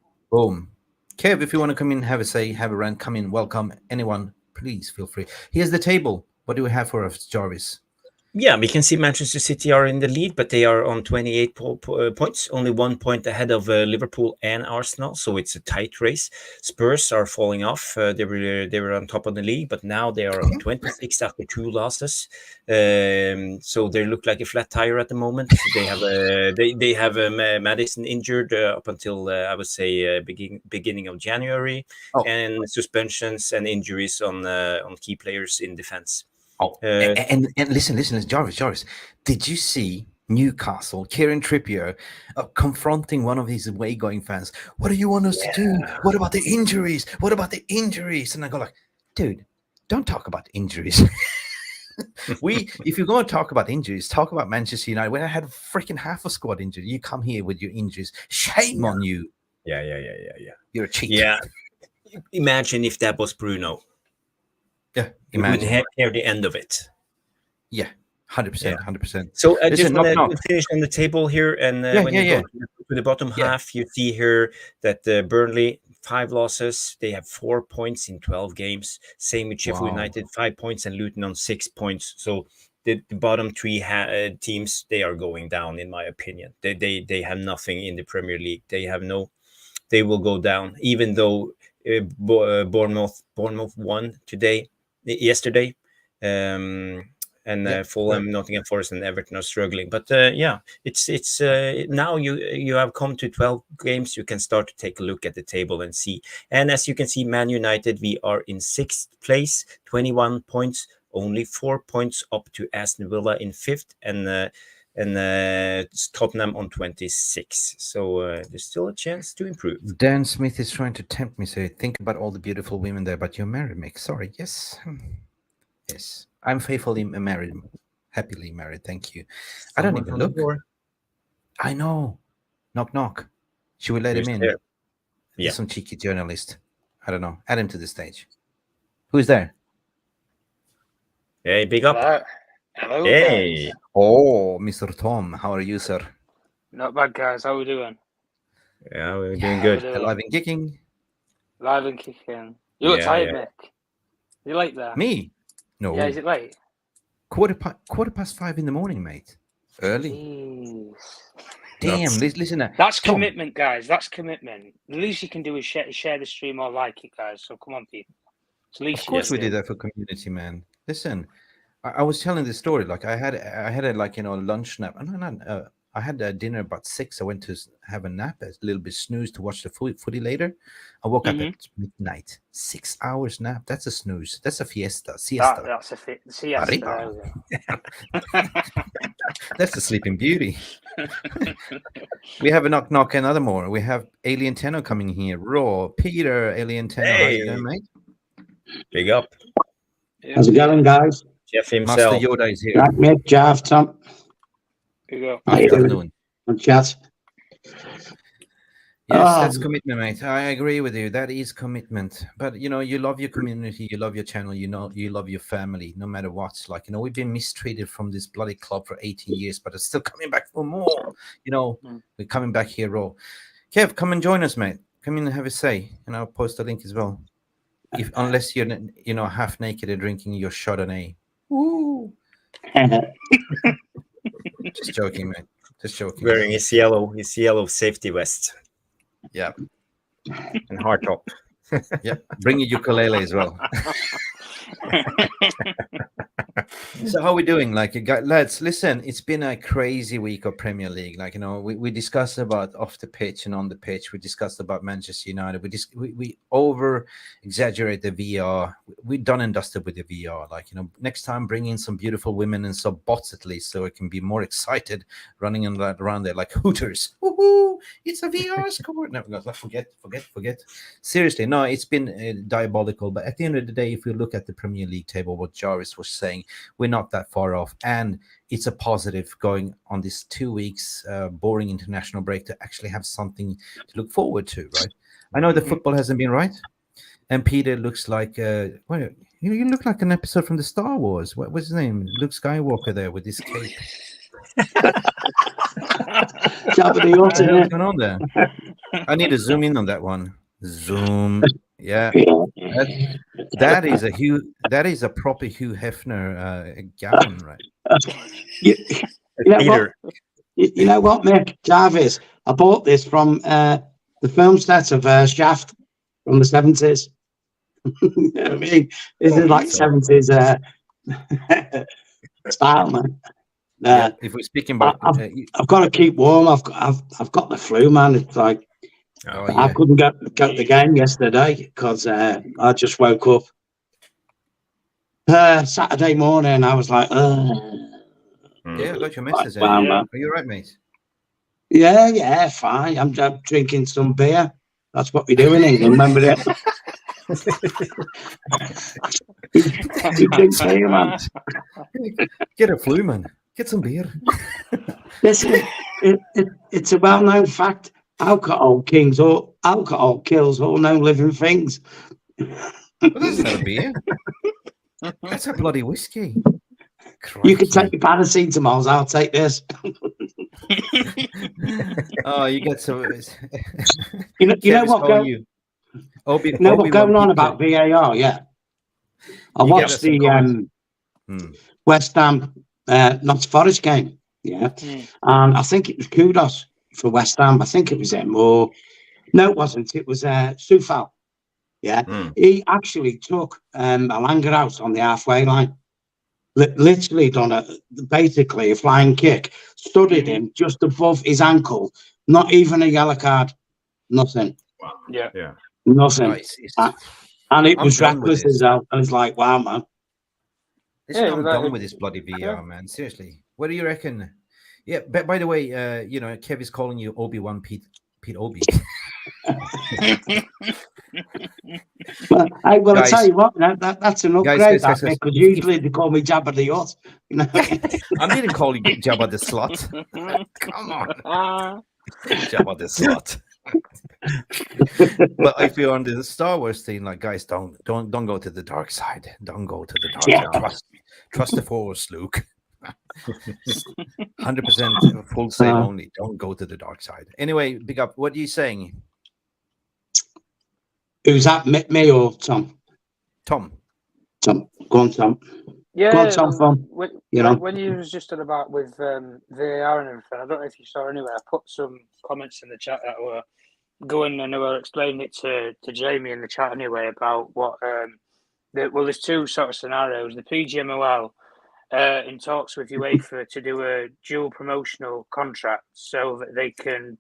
Kev, if you want to come in, have a say, have a rant, come in, welcome. Anyone, please feel free. Here's the table. What do we have for us, Jarvis? Yeah, we can see Manchester City are in the lead, but they are on 28 points, only 1 point ahead of Liverpool and Arsenal. So it's a tight race. Spurs are falling off. They were on top of the league, but now they are on 26 after 2 losses. So they look like a flat tire at the moment. They have Madison injured up until I would say beginning of January, and suspensions and injuries on key players in defense. And listen, Jarvis, did you see Newcastle, Kieran Trippier, confronting one of these away-going fans? What do you want us to do? What about the injuries? And I go like, dude, don't talk about injuries. If you're going to talk about injuries, talk about Manchester United. When I had freaking half a squad injured, you come here with your injuries. Shame on you. Yeah. You're a cheat. Yeah. Imagine if that was Bruno. Yeah. You would hear the end of it. Yeah. 100%. 100%. So I Listen, just want to finish on the table here, and when you go to the bottom half, you see here that Burnley 5 losses. They have 4 points in 12 games. Same with Sheffield United, 5 points, and Luton on 6 points. So the bottom 3 teams, they are going down, in my opinion. They have nothing in the Premier League. They will go down, even though Bournemouth won yesterday. And Fulham, Nottingham Forest, and Everton are struggling. But it's now you have come to 12 games. You can start to take a look at the table and see. And as you can see, Man United, we are in 6th place, 21 points, only 4 points up to Aston Villa in 5th, and Tottenham on 26. So there's still a chance to improve. Dan Smith is trying to tempt me. Say, think about all the beautiful women there, but you're married, Mick. Sorry. Yes. I'm faithfully married, happily married. Thank you. I don't even look. I know. Knock, knock. Should we let him in? There? Yeah. Some cheeky journalist. I don't know. Add him to the stage. Who's there? Hey, big up. Hello. Hey. Guys. Oh, Mr. Tom. How are you, sir? Not bad, guys. How are we doing? Yeah, we're doing good. Alive and kicking. Live and kicking. You look tired, Mick. You late there? Me? No. Yeah, is it late? Quarter past 5 in the morning, mate. Early. Jeez. Damn, listen. That's Tom. Commitment, guys. That's commitment. The least you can do is share the stream or like it, guys. So come on, people. Of course we do that for community, man. Listen, I was telling this story. Like I had a lunch nap. I had a dinner about 6. I went to have a nap, a little bit snooze to watch the footy later. I woke up at midnight. 6 hours nap. That's a snooze. That's a siesta. That's a siesta. That's a sleeping beauty. We have a knock, another more. We have Alien Tenno coming here. Raw, Peter, Alien Tenno. Hey. How you doing, mate? Big up. How's it going, guys? Jeff himself. Master Yoda is here. Mick, Jav, Tom. Here you go. How you doing? Chat. Yes, that's commitment, mate. I agree with you. That is commitment. But you love your community, you love your channel, you love your family, no matter what. Like, we've been mistreated from this bloody club for 18 years, but it's still coming back for more. We're coming back here raw. Kev, come and join us, mate. Come in and have a say, and I'll post a link as well. Unless you're half naked and drinking your Chardonnay. Woo! Just joking, mate. Just joking. Wearing his yellow safety vest. Yeah. And hard top. Yeah. Bring your ukulele as well. So how are we doing? Like, lads, listen, it's been a crazy week of Premier League. Like, we discussed about off the pitch and on the pitch. We discussed about Manchester United. We over exaggerate the VR. We're done and dusted with the VR. Like, next time bring in some beautiful women and some bots at least, so it can be more excited running around there like Hooters. Woohoo! It's a VR score. No, forget. Seriously, no, it's been diabolical. But at the end of the day, if we look at the Premier League table, what Jarvis was saying, we're not that far off, and it's a positive going on this 2 weeks boring international break to actually have something to look forward to, right? I know the football hasn't been right, and Peter looks like you look like an episode from the Star Wars. What's his name? Luke Skywalker there with his cape. What's going on there? I need to zoom in on that one. Zoom. Yeah, that is a proper Hugh Hefner gown, right? You know what, Mick? Jarvis, I bought this from the film set of Shaft from the 70s. You know what I mean? This is like 70s style, man. If we're speaking about, I've got to keep warm. I've got the flu, man. It's like. I couldn't go to the game yesterday because I just woke up Saturday morning. I was like, yeah, I got your message. Are you right, mate? Yeah, fine. I'm drinking some beer. That's what we do in England. Remember that? He drinks beer, man. Get a flu, man. Get some beer. Listen, it's a well-known fact. Alcohol kills all known living things. Well, that's not a beer. That's a bloody whiskey. You can take Crikey. your paracetamols. I'll take this. Oh, you get some. You know Kev is what? calling you. You know what's going on about VAR? Yeah, I You watched get some the comments. West Ham Notts Forest game. Yeah, and I think it was kudos for West Ham. I think it was him, or no, it wasn't. It was Soufal. Yeah, he actually took Alanga out on the halfway line. Literally done basically a flying kick, studied him just above his ankle. Not even a yellow card. Nothing. Yeah. Nothing. Nice. And it I'm was done with reckless this. as hell. And it's like, wow, man. Listen, Yeah, I'm but done with this bloody VR, man. Seriously. What do you reckon? Yeah, but by the way, Kev is calling you Obi-Wan Pete Obi. Well, I Guys. tell you what, that's an upgrade, guys, because usually they call me Jabba the Hutt. You know? I didn't call you Jabba the Slut. Come on. Jabba the Slut. But if you're on the Star Wars thing, like, guys, don't go to the dark side. Don't go to the dark side. Trust the Force, Luke. 100% full sale only. Don't go to the dark side. Anyway, big up. What are you saying, Who's that, me or Tom? Tom? Tom. Go on, Tom. Yeah, Go on, Tom, Tom. When you was just on about with VAR and everything, I don't know if you saw anyway. I put some comments in the chat that were going, and I were explaining it to Jamie in the chat anyway about what. There's two sort of scenarios. The PGMOL in talks with UEFA to do a dual promotional contract so that they can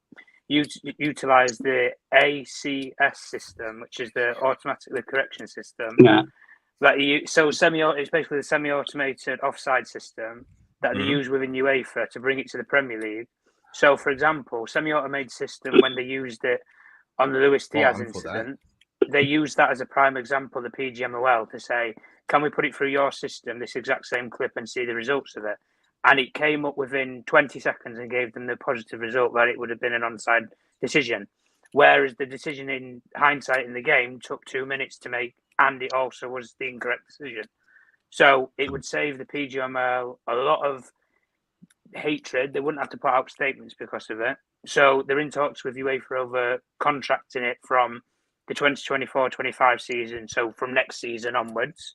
utilize the ACS system, which is the automatically correction system. Yeah. It's basically the semi-automated offside system that they use within UEFA to bring it to the Premier League. So, for example, semi-automated system, when they used it on the Luis Diaz incident, they used that as a prime example, the PGMOL, to say, can we put it through your system, this exact same clip, and see the results of it? And it came up within 20 seconds and gave them the positive result where it would have been an onside decision. Whereas the decision in hindsight in the game took 2 minutes to make, and it also was the incorrect decision. So it would save the PGMOL a lot of hatred. They wouldn't have to put out statements because of it. So they're in talks with UEFA over contracting it from the 2024-25 season, so from next season onwards.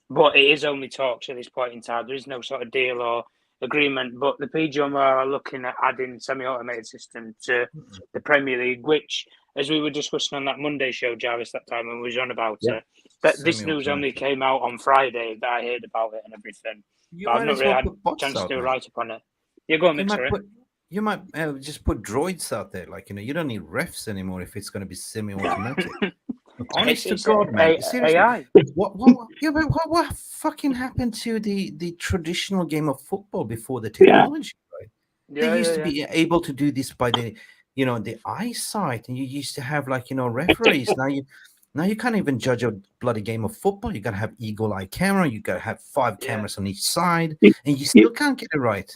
But it is only talks at this point in time. There is no sort of deal or agreement. But the PGMOL are looking at adding semi-automated system to the Premier League, which, as we were discussing on that Monday show, Jarvis, that time when we was on about it, that this news only came out on Friday that I heard about it and everything. But I've not really had a chance to do a write-up on it. Yeah, go on, Mick, sorry. You might just put droids out there, like, you don't need refs anymore if it's going to be semi-automatic. Honest to God, man. Seriously, AI. What fucking happened to the traditional game of football before the technology? Right? They used to be able to do this by the eyesight, and you used to have referees. Now you can't even judge a bloody game of football. You got to have eagle eye camera. You got to have 5 cameras on each side, and you still can't get it right.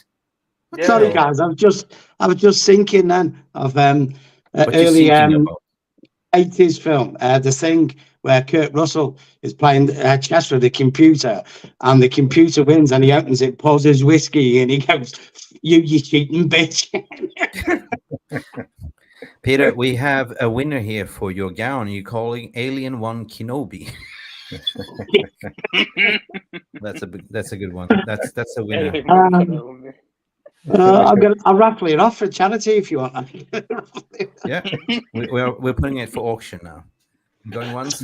Sorry, guys. I was just thinking then of early 80s film, The Thing, where Kurt Russell is playing chess with a computer, and the computer wins, and he opens it, pours his whiskey, and he goes, "You cheating bitch." Peter, we have a winner here for your gown. You're calling Alien One Kenobi. That's a good one. That's a winner. I'll raffle it off for charity if you want. Yeah, we're putting it for auction now. Going once,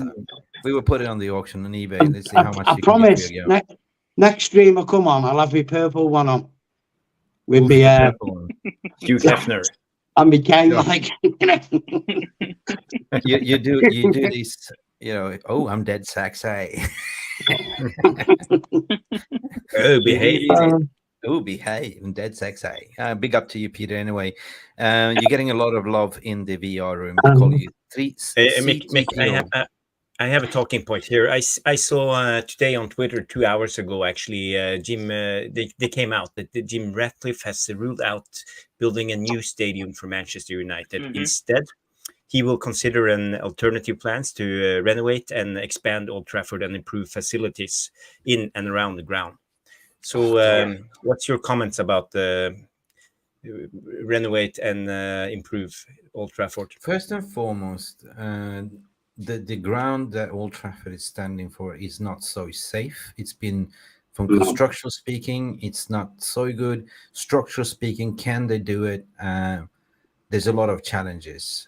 we will put it on the auction on eBay. Let's see how much. I promise. Next stream will come on. I'll have my purple one on with me. Hugh Hefner. And me game like. You do this. Oh, I'm dead sexy. Oh, behave. Oh, behave. I'm dead sexy. Big up to you, Peter. Anyway, you're getting a lot of love in the VR room. They call you Mick, I have a talking point here. I saw today on Twitter 2 hours ago, actually, Jim, they came out that the Jim Rattcliffe has ruled out building a new stadium for Manchester United. Instead, he will consider an alternative plans to renovate and expand Old Trafford and improve facilities in and around the ground. So what's your comments about renovate and improve Old Trafford? First and foremost, the ground that Old Trafford is standing for is not so safe. It's been, from constructional speaking, it's not so good. Structural speaking, can they do it? There's a lot of challenges.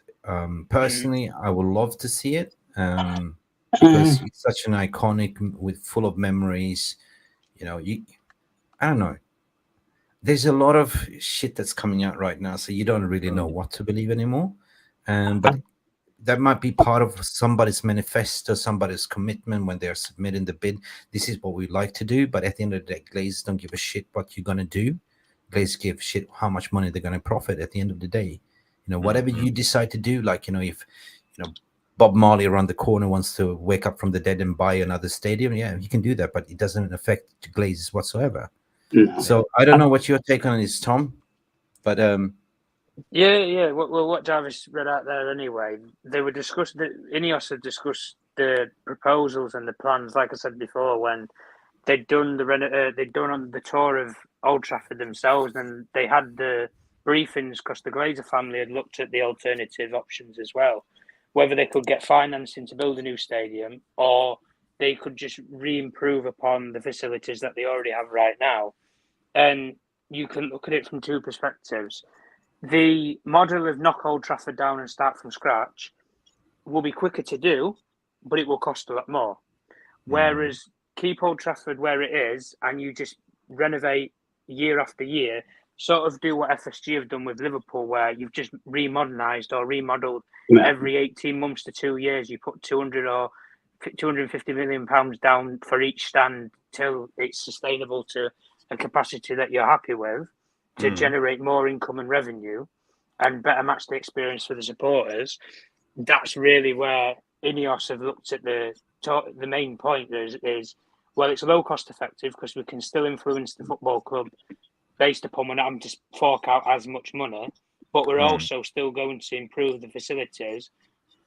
Personally, I would love to see it because it's such an iconic, with full of memories. I don't know. There's a lot of shit that's coming out right now, so you don't really know what to believe anymore. But that might be part of somebody's manifesto, somebody's commitment when they're submitting the bid. This is what we like to do, but at the end of the day, Glazers don't give a shit what you're gonna do. Glazers give a shit how much money they're gonna profit at the end of the day. Whatever you decide to do, like if Bob Marley around the corner wants to wake up from the dead and buy another stadium, yeah, you can do that, but it doesn't affect the Glazers whatsoever. So I don't know what your take on it is, Tom, but yeah. Well, what Jarvis read out there anyway, they were discussing. Ineos had discussed the proposals and the plans, like I said before, when they'd done they'd done on the tour of Old Trafford themselves, and they had the briefings because the Glazer family had looked at the alternative options as well, whether they could get financing to build a new stadium or they could just re-improve upon the facilities that they already have right now. And you can look at it from two perspectives. The model of knock Old Trafford down and start from scratch will be quicker to do, but it will cost a lot more. Whereas keep Old Trafford where it is and you just renovate year after year, sort of do what FSG have done with Liverpool, where you've just remodernised or remodeled every 18 months to 2 years. You put 200 or 250 million pounds down for each stand till it's sustainable to a capacity that you're happy with, to generate more income and revenue and better match the experience for the supporters. That's really where Ineos have looked at the main point is well, it's low cost effective because we can still influence the football club based upon we're not having to fork out as much money, but we're also still going to improve the facilities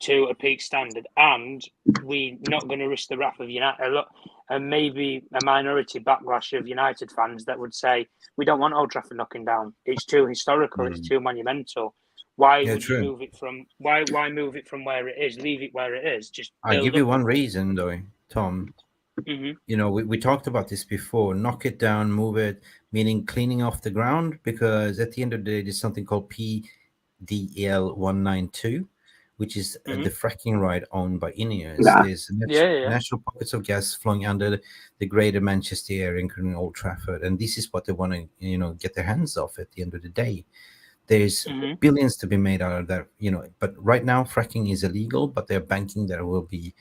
to a peak standard, and we're not going to risk the wrath of United and maybe a minority backlash of United fans that would say we don't want Old Trafford knocking down. It's too historical. It's too monumental. Why would you move it from? Why move it from where it is? Leave it where it is. Just I'll give you one reason, though, Tom. We talked about this before. Knock it down, move it, meaning cleaning off the ground, because at the end of the day, there's something called PDL 192. Which is the fracking right owned by Ineos. There's natural pockets of gas flowing under the greater Manchester area, including Old Trafford, and this is what they want to, get their hands off at the end of the day. There's billions to be made out of that, But right now, fracking is illegal, but they're banking there will be,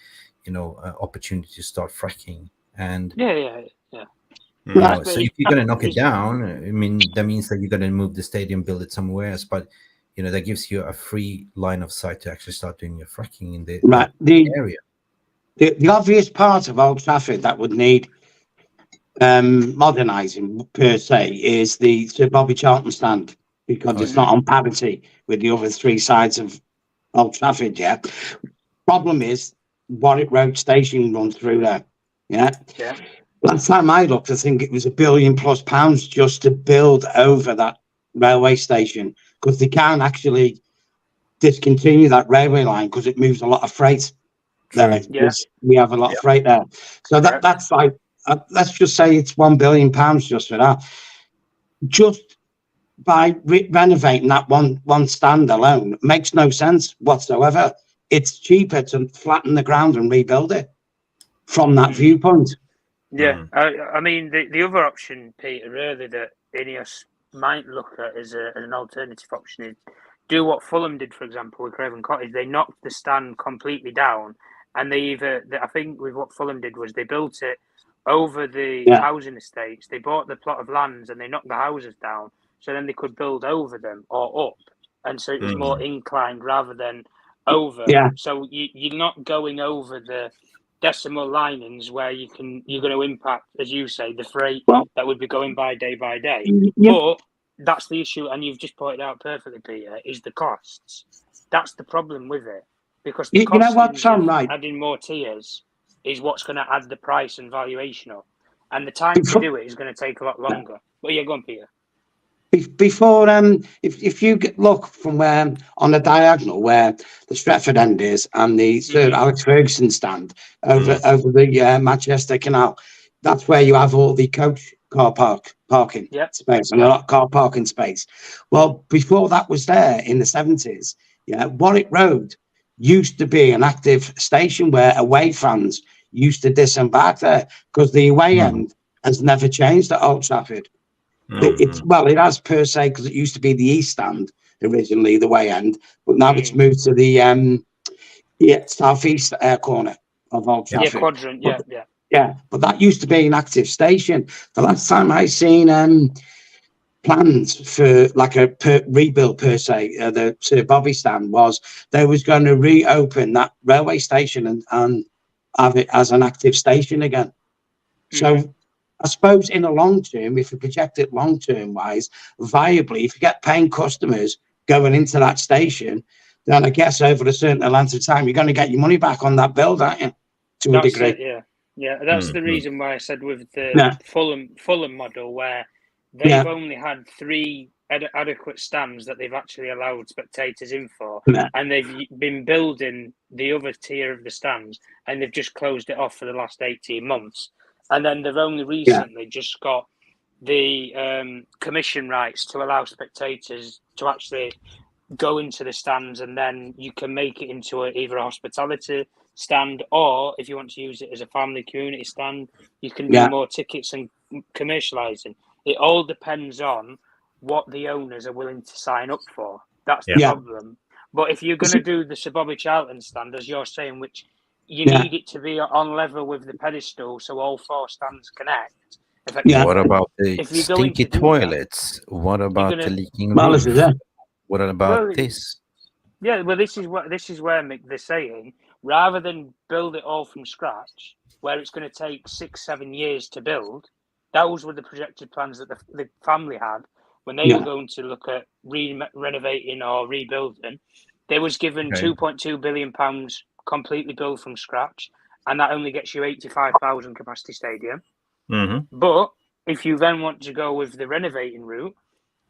opportunity to start fracking. And yeah. So if you're going to knock it down, I mean, that means that you're going to move the stadium, build it somewhere else, but that gives you a free line of sight to actually start doing your fracking in the area. The obvious part of Old Trafford that would need modernising per se is the Sir Bobby Charlton stand, because it's not on parity with the other three sides of Old Trafford yet. Problem is, Warwick Road Station runs through there. Yeah. Last time I looked, I think it was £1 billion+ just to build over that railway station, because they can't actually discontinue that railway line because it moves a lot of freight there. We have a lot of freight there. So that's like, let's just say it's £1 billion just for that. Just by renovating that one stand alone makes no sense whatsoever. It's cheaper to flatten the ground and rebuild it from that viewpoint. Yeah, I mean, the other option, Peter, really, that Ineos might look at as an alternative option is do what Fulham did, for example, with Craven Cottage. They knocked the stand completely down, and I think with what Fulham did was they built it over the housing estates. They bought the plot of lands and they knocked the houses down, so then they could build over them or up, and so it was more inclined rather than over. Yeah. So you're not going over the decimal linings where you're going to impact, as you say, the freight that would be going by day. But that's the issue, and you've just pointed out perfectly, Peter, is the costs. That's the problem with it, because the You know what, costings Tom, of right? adding more tiers is what's going to add the price and valuation up, and the time to do it is going to take a lot longer. But yeah, go on, Peter. Before, if you look from where on the diagonal where the Stretford end is and the Sir Alex Ferguson stand over the Manchester Canal, that's where you have all the coach parking space and a lot of car parking space. Well, before that was there in the 70s, Warwick Road used to be an active station where away fans used to disembark there, because the away end has never changed at Old Trafford. It has per se, because it used to be the east stand originally, the way end, but now it's moved to the southeast corner of Old Trafford. Quadrant, but that used to be an active station. The last time I seen plans for like a rebuild per se, the Sir Bobby stand, was they was going to reopen that railway station and have it as an active station again. So I suppose in the long term, if you project it long term wise, viably, if you get paying customers going into that station, then I guess over a certain length of time, you're going to get your money back on that build, aren't you? To a degree. That's the reason why I said with the Fulham model, where they've only had 3 adequate stands that they've actually allowed spectators in for, and they've been building the other tier of the stands, and they've just closed it off for the last 18 months. And then they've only recently just got the commission rights to allow spectators to actually go into the stands, and then you can make it into either a hospitality stand, or if you want to use it as a family community stand, you can do more tickets and commercialising. It all depends on what the owners are willing to sign up for. That's the problem. But if you're going to do the Sir Bobby Charlton stand, as you're saying, which you need it to be on level with the pedestal so all 4 stands connect. What about the stinky toilets? What about the leaking roof? What about this? Yeah, well, this is where Mick, they're saying, rather than build it all from scratch, where it's going to take 6-7 years to build, those were the projected plans that the family had when they were going to look at renovating or rebuilding. They was given £2.2 billion completely built from scratch, and that only gets you 85,000 capacity stadium. But if you then want to go with the renovating route,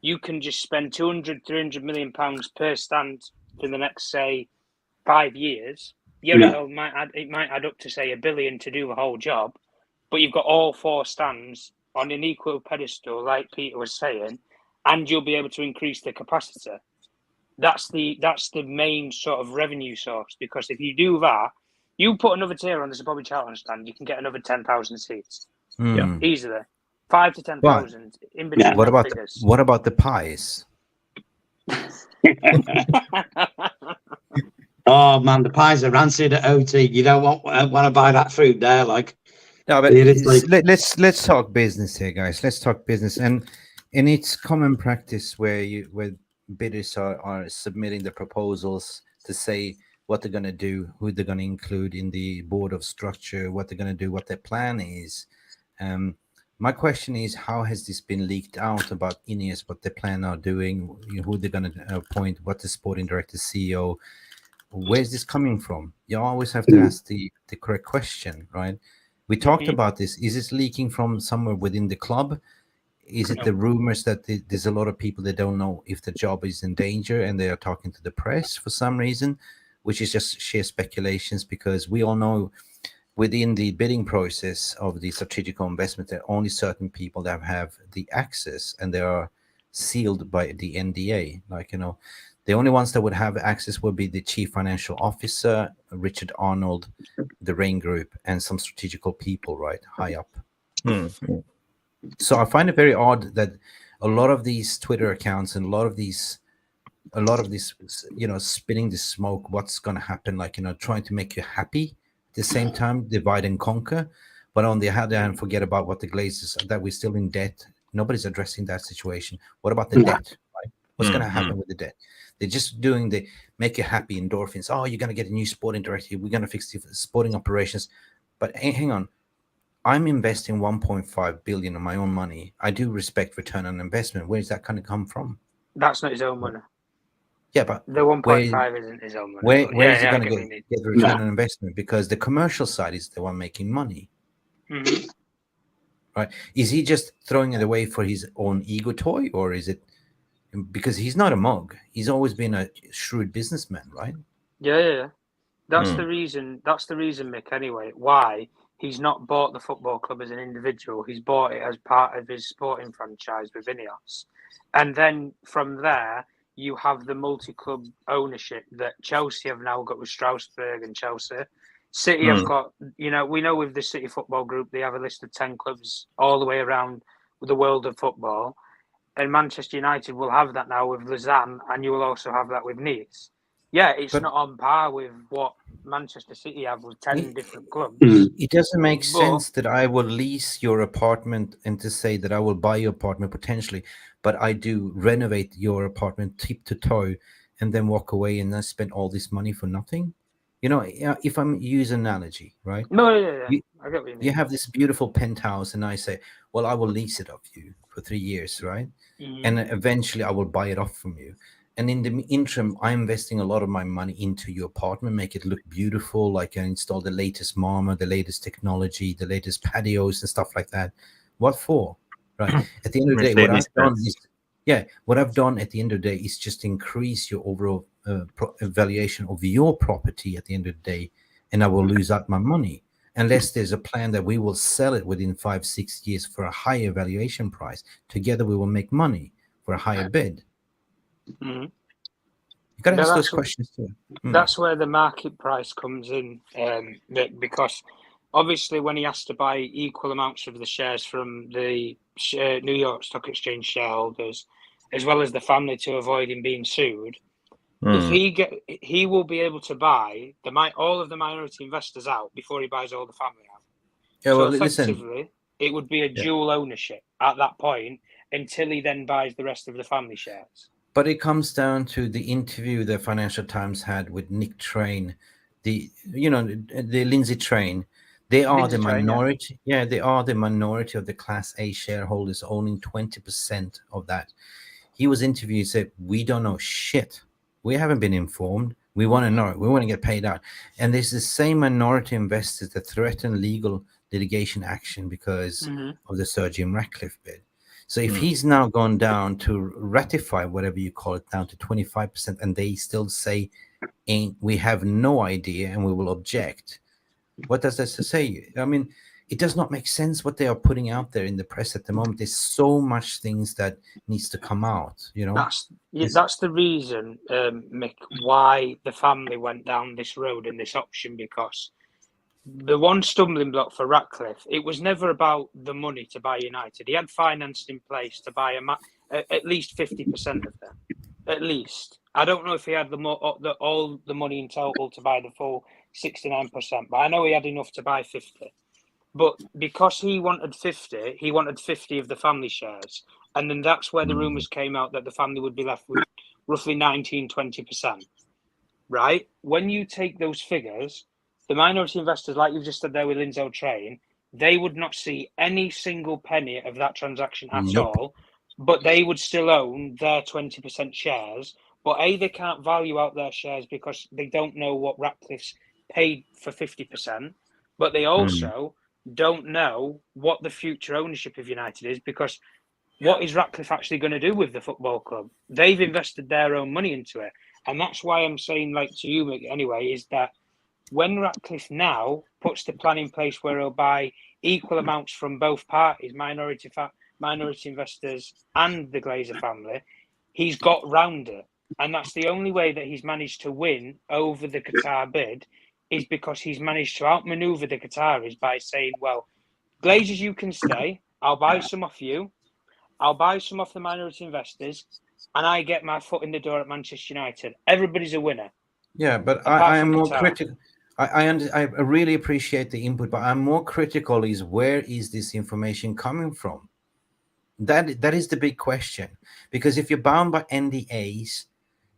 you can just spend 200-300 million pounds per stand for the next, say, 5 years. It might add up to, say, $1 billion to do the whole job, but you've got all 4 stands on an equal pedestal, like Peter was saying, and you'll be able to increase the capacity. That's the main sort of revenue source, because if you do that, you put another tier on the Sir Bobby Charlton stand, you can get another 10,000 seats easily, 5 to 10,000 in between. What about the pies? Oh man, the pies are rancid at OT. You don't want to buy that food there, like. No, but let's talk business here, guys. Let's talk business, and it's common practice where bidders are submitting the proposals to say what they're going to do, who they're going to include in the board of structure, what they're going to do, what their plan is. My question is, how has this been leaked out about Ineos, what their plan are doing, who they're going to appoint, what the sporting director, CEO, where's this coming from? You always have to ask the correct question, right? We talked about this. Is this leaking from somewhere within the club? Is it the rumors that there's a lot of people that don't know if the job is in danger and they are talking to the press for some reason, which is just sheer speculations, because we all know within the bidding process of the strategical investment, there are only certain people that have the access, and they are sealed by the NDA. The only ones that would have access would be the chief financial officer, Richard Arnold, the Rain Group, and some strategical people, right, high up. So I find it very odd that a lot of these Twitter accounts and a lot of this, spinning the smoke, what's going to happen, trying to make you happy, at the same time, divide and conquer. But on the other hand, forget about what the Glazers, that we're still in debt. Nobody's addressing that situation. What about the debt? Right? What's going to happen with the debt? They're just doing the make you happy endorphins. Oh, you're going to get a new sporting director. We're going to fix the sporting operations. But hang on. I'm investing 1.5 billion of my own money. I do respect return on investment. Where is that going to come from? That's not his own money. Yeah, but The 1.5 isn't his own money. Where is he going to get get the return on investment? Because the commercial side is the one making money. Mm-hmm. Right? Is he just throwing it away for his own ego toy, or is it because he's not a mug? He's always been a shrewd businessman, right? Yeah. That's the reason. That's the reason, Mick. Anyway, why he's not bought the football club as an individual. He's bought it as part of his sporting franchise with Ineos, and then from there you have the multi-club ownership that Chelsea have now got with Strasbourg and Chelsea. City have got, we know with the City Football Group, they have a list of 10 clubs all the way around the world of football. And Manchester United will have that now with Lausanne, and you will also have that with Nice. Yeah, it's not on par with what Manchester City have with 10 different clubs. It doesn't make sense that I will lease your apartment and to say that I will buy your apartment potentially, but I do renovate your apartment tip to toe and then walk away and then spend all this money for nothing. If I'm using an analogy, right? No, yeah. I get what you mean. You have this beautiful penthouse, and I say, well, I will lease it off you for 3 years, right? And eventually I will buy it off from you. And in the interim, I'm investing a lot of my money into your apartment, make it look beautiful, like I install the latest marmor, the latest technology, the latest patios and stuff like that. What for? Right? At the end of the day, what I've done at the end of the day is just increase your overall valuation of your property at the end of the day, and I will lose out my money unless there's a plan that we will sell it within 5-6 years for a higher valuation price. Together we will make money for a higher bid. You got to ask those questions too. That's where the market price comes in, because obviously when he has to buy equal amounts of the shares from the New York Stock Exchange shareholders, as well as the family, to avoid him being sued, he will be able to buy all of the minority investors out before he buys all the family out. So effectively, it would be a dual ownership at that point until he then buys the rest of the family shares. But it comes down to the interview the Financial Times had with Nick Train, the Lindsay Train. They are the minority. Yeah, they are the minority of the Class A shareholders, owning 20% of that. He was interviewed, said, "We don't know shit. We haven't been informed. We want to know. We want to get paid out." And there's the same minority investors that threaten legal litigation action because of the Sir Jim Rattcliffe bid. So if he's now gone down to ratify whatever you call it down to 25%, and they still say, we have no idea and we will object, what does that say? I mean, it does not make sense what they are putting out there in the press at the moment. There's so much things that needs to come out, That's the reason, Mick, why the family went down this road and this option, because the one stumbling block for Radcliffe, it was never about the money to buy United. He had finance in place to buy at least 50% of them. At least. I don't know if he had all the money in total to buy the full 69%, but I know he had enough to buy 50. But because he wanted 50 of the family shares. And then that's where the rumours came out that the family would be left with roughly 19-20%. Right? When you take those figures, the minority investors, like you've just said there with Lindsay Train, they would not see any single penny of that transaction at all, but they would still own their 20% shares. But they can't value out their shares because they don't know what Ratcliffe's paid for 50%, but they also don't know what the future ownership of United is, because what is Radcliffe actually going to do with the football club? They've invested their own money into it. And that's why I'm saying, like to you, Mick, anyway, is that when Radcliffe now puts the plan in place where he'll buy equal amounts from both parties, minority investors and the Glazer family, he's got round it. And that's the only way that he's managed to win over the Qatar bid, is because he's managed to outmaneuver the Qataris by saying, well, Glazers, you can stay. I'll buy some off you. I'll buy some off the minority investors, and I get my foot in the door at Manchester United. Everybody's a winner. Yeah, but I am more critical. I really appreciate the input, but I'm more critical is where is this information coming from? That is the big question, because if you're bound by NDAs,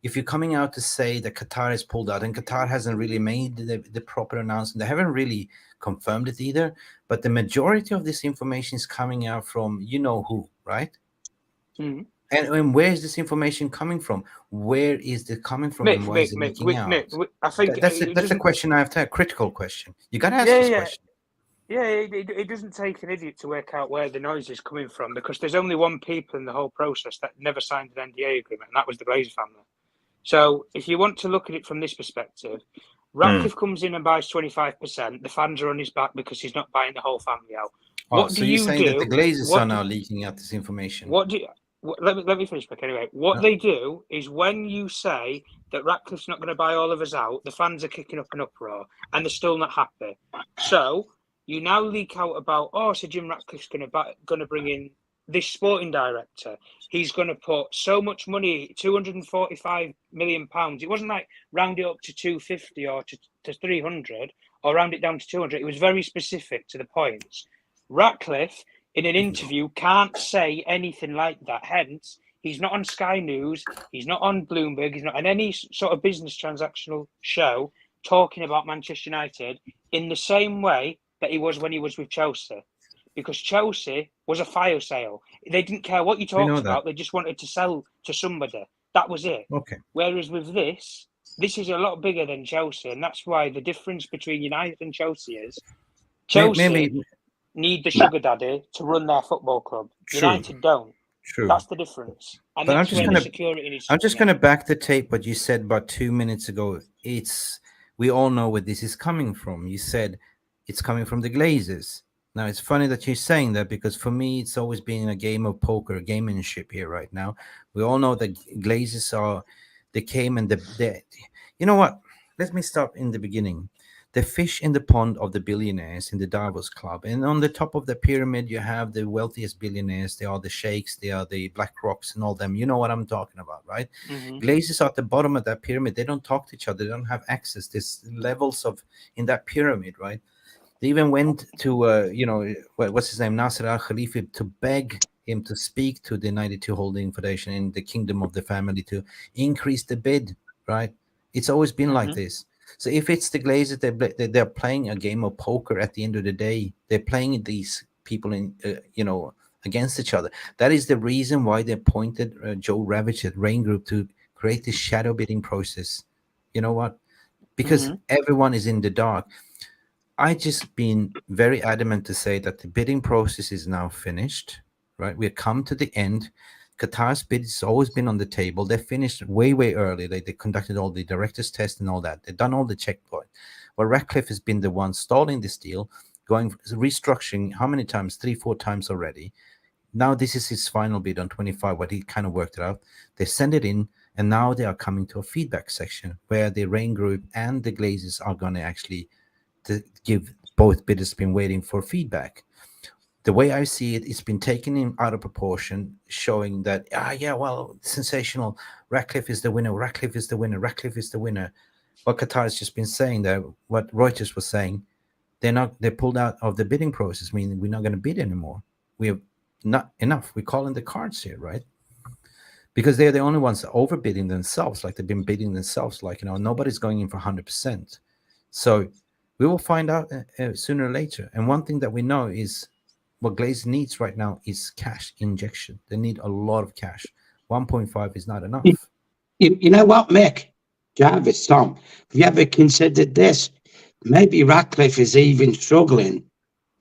if you're coming out to say that Qatar has pulled out, and Qatar hasn't really made the proper announcement, they haven't really confirmed it either, but the majority of this information is coming out from you know who, right? Mm-hmm. And where is this information coming from? Where is it coming from, and why is it leaking out? Mick, I think That's a question I have to have, a critical question. You got to ask Yeah, this yeah. question. Yeah, it doesn't take an idiot to work out where the noise is coming from, because there's only one people in the whole process that never signed an NDA agreement, and that was the Glazer family. So if you want to look at it from this perspective, Radcliffe comes in and buys 25%. The fans are on his back because he's not buying the whole family out. What So do you're you saying do? that the Glazers are now leaking out this information? Let me finish, Mick. Anyway, what No. they do is when you say that Radcliffe's not going to buy all of us out, the fans are kicking up an uproar and they're still not happy. So you now leak out about, so Jim Rattcliffe's going to bring in this sporting director. He's going to put so much money, £245 million. It wasn't like round it up to 250 or to 300 or round it down to 200. It was very specific to the points. Ratcliffe, in an interview, can't say anything like that. Hence, he's not on Sky News. He's not on Bloomberg. He's not on any sort of business transactional show talking about Manchester United in the same way that he was when he was with Chelsea. Because Chelsea was a fire sale. They didn't care what you talked about. They just wanted to sell to somebody. That was it. Okay. Whereas with this is a lot bigger than Chelsea. And that's why the difference between United and Chelsea is Chelsea need the sugar daddy to run their football club. True. United don't. True. That's the difference. And But that's where the security needs to I'm just going to back the tape what you said about 2 minutes ago. We all know where this is coming from. You said it's coming from the Glazers. Now, it's funny that you're saying that, because for me, it's always been a game of poker, gamemanship here right now. We all know that Glazers they came and you know what? Let me stop in the beginning. The fish in the pond of the billionaires in the Davos Club. And on the top of the pyramid, you have the wealthiest billionaires. They are the sheikhs, they are the Black Rocks and all them. You know what I'm talking about, right? Mm-hmm. Glazers are at the bottom of that pyramid. They don't talk to each other. They don't have access. There's levels in that pyramid, right? They even went to, what's his name, Nasser al-Khalifa, to beg him to speak to the 92 Holding Foundation in the kingdom of the family to increase the bid, right? It's always been like this. So if it's the Glazers, they're playing a game of poker at the end of the day. They're playing these people against each other. That is the reason why they appointed Joe Ravitch at Rain Group to create this shadow bidding process. You know what? Because everyone is in the dark. I just been very adamant to say that the bidding process is now finished, right? We've come to the end. Qatar's bid has always been on the table. They finished way, way early. They conducted all the directors' test and all that. They've done all the checkpoint. Well, Radcliffe has been the one stalling this deal, restructuring how many times? 3-4 times already. Now this is his final bid on 25, what he kind of worked it out. They send it in, and now they are coming to a feedback section where the Rain Group and the Glazers are going to actually to give both bidders been waiting for feedback. The way I see it, it's been taken in out of proportion, showing that, sensational. Radcliffe is the winner. Radcliffe is the winner. Radcliffe is the winner. What Qatar has just been saying there, what Reuters was saying, they pulled out of the bidding process, meaning we're not going to bid anymore. We have not enough. We're calling the cards here, right? Because they're the only ones overbidding themselves, like they've been bidding themselves, nobody's going in for 100%. So we will find out sooner or later. And one thing that we know is what Glazer needs right now is cash injection. They need a lot of cash. 1.5 is not enough. You know what, Mick? Jarvis, Tom, have you ever considered this? Maybe Radcliffe is even struggling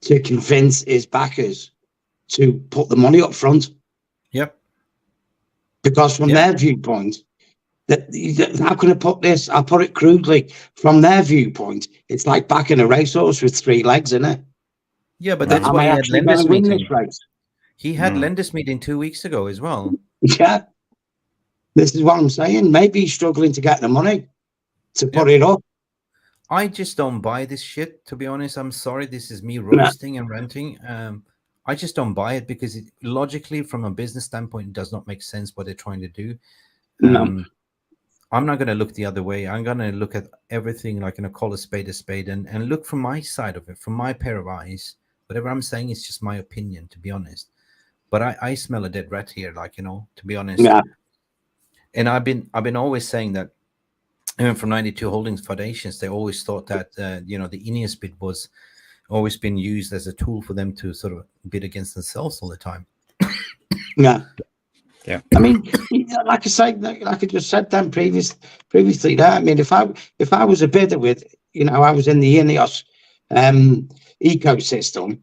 to convince his backers to put the money up front. Yep. Because from their viewpoint, how can I put this? I'll put it crudely. From their viewpoint, it's like backing a racehorse with 3 legs, isn't it? Yeah, but that's why he had lenders meeting. He had lenders meeting 2 weeks ago as well. Yeah. This is what I'm saying. Maybe he's struggling to get the money to put it up. I just don't buy this shit, to be honest. I'm sorry. This is me roasting and ranting. I just don't buy it because logically, from a business standpoint, it does not make sense what they're trying to do. I'm not going to look the other way. I'm going to look at everything like call a spade, and look from my side of it, from my pair of eyes. Whatever I'm saying is just my opinion, to be honest. but I smell a dead rat here, like, to be honest. Yeah. And I've been always saying that, even from 92 Holdings Foundations, they always thought that the Ineos bid was always been used as a tool for them to sort of bid against themselves all the time. Yeah. Yeah. I mean, like I say, like I just said then previously there. I mean, if I was a bidder with, I was in the Ineos ecosystem,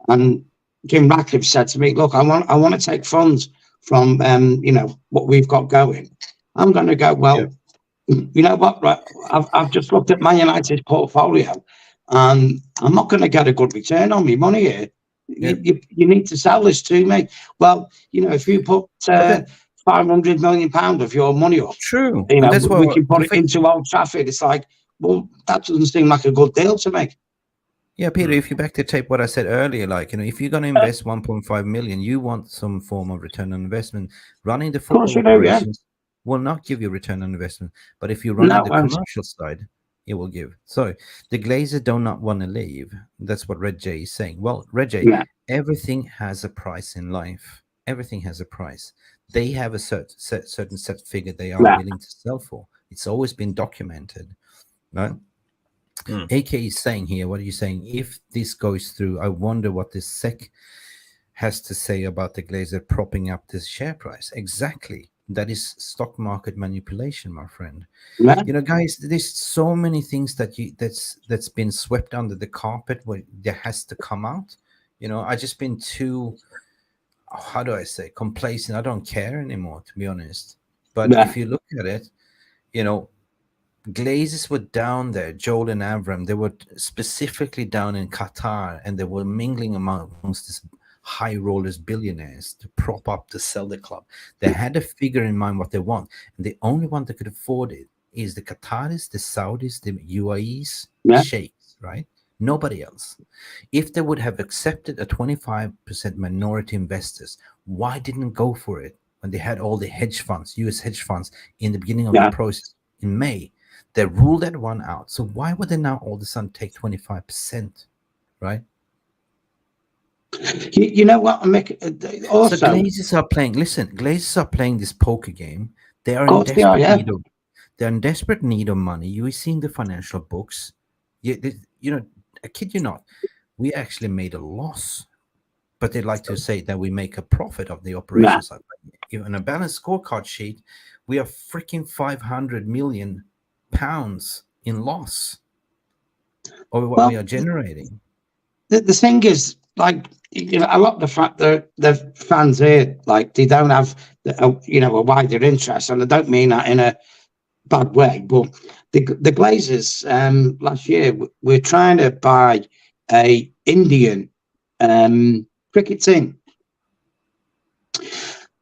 and Jim Rattcliffe said to me, "Look, I want to take funds from what we've got going." I'm going to go, well, you know what? Right, I've just looked at Man United's portfolio, and I'm not going to get a good return on my money here. You need to sell this to me. Well, if you put £500 million of your money up, True, and that's we what can put it into Old Trafford. It's like, well, that doesn't seem like a good deal to me. Yeah, Peter, if you back to tape what I said earlier, like, if you're going to invest 1.5 million, you want some form of return on investment. Running the football operations will not give you return on investment, but if you're running the commercial side, it will give. So the Glazers do not want to leave. That's what Red J is saying. Well, Red J, everything has a price in life. Everything has a price. They have a certain set figure they are willing to sell for. It's always been documented, right? AK is saying here, what are you saying? If this goes through, I wonder what the SEC has to say about the Glazer propping up this share price. Exactly. That is stock market manipulation, my friend. Guys, there's so many things that's been swept under the carpet where there has to come out. I just been too, how do I say, complacent. I don't care anymore, to be honest. But if you look at it, Glazers were down there, Joel and Avram. They were specifically down in Qatar, and they were mingling amongst this high rollers, billionaires, to prop up the sell the club. They had a figure in mind what they want, and the only one that could afford it is the Qataris, the Saudis, the UAEs, sheikhs, right? Nobody else. If they would have accepted a 25% minority investors, why didn't go for it when they had all the hedge funds, US hedge funds, in the beginning of the process in May? They ruled that one out. So why would they now all of a sudden take 25%, right? You know what, Mick? Also, so Glazers are playing. Listen, Glazers are playing this poker game. They are in desperate need of. They're in desperate need of money. You see in the financial books. I kid you not. We actually made a loss, but they like to say that we make a profit of the operations. In a balanced scorecard sheet, we are freaking 500 million pounds in loss over what we are generating. The thing is, like, a lot of the fans here, like, they don't have a wider interest, and I don't mean that in a bad way, but the Glazers last year were trying to buy a Indian cricket team,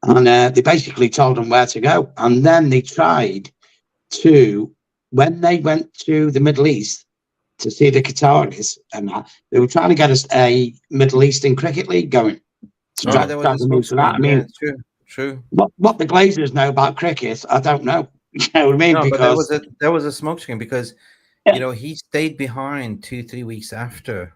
and they basically told them where to go, and then they tried to, when they went to the Middle East to see the Qataris, and they were trying to get us a Middle Eastern cricket league going. I mean, true. What the Glazers know about cricket, I don't know. You know what I mean? No, because but there was a smoke screen because he stayed behind 2-3 weeks after,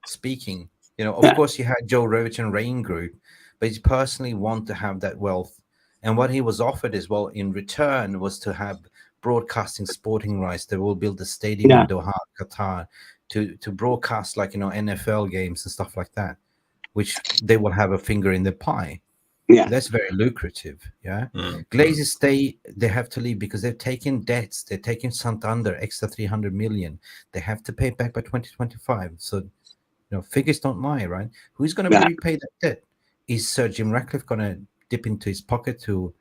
speaking. Of course, you had Joe Rovich and Rain Group, but he personally wanted to have that wealth, and what he was offered as well in return was to have broadcasting sporting rights. They will build a stadium in Doha, Qatar, to broadcast NFL games and stuff like that, which they will have a finger in the pie. That's very lucrative. Glazers they have to leave because they've taken debts. They're taking Santander extra 300 million. They have to pay back by 2025. So figures don't lie, right? Who's going to repay that debt? Is Sir Jim Rattcliffe going to dip into his pocket to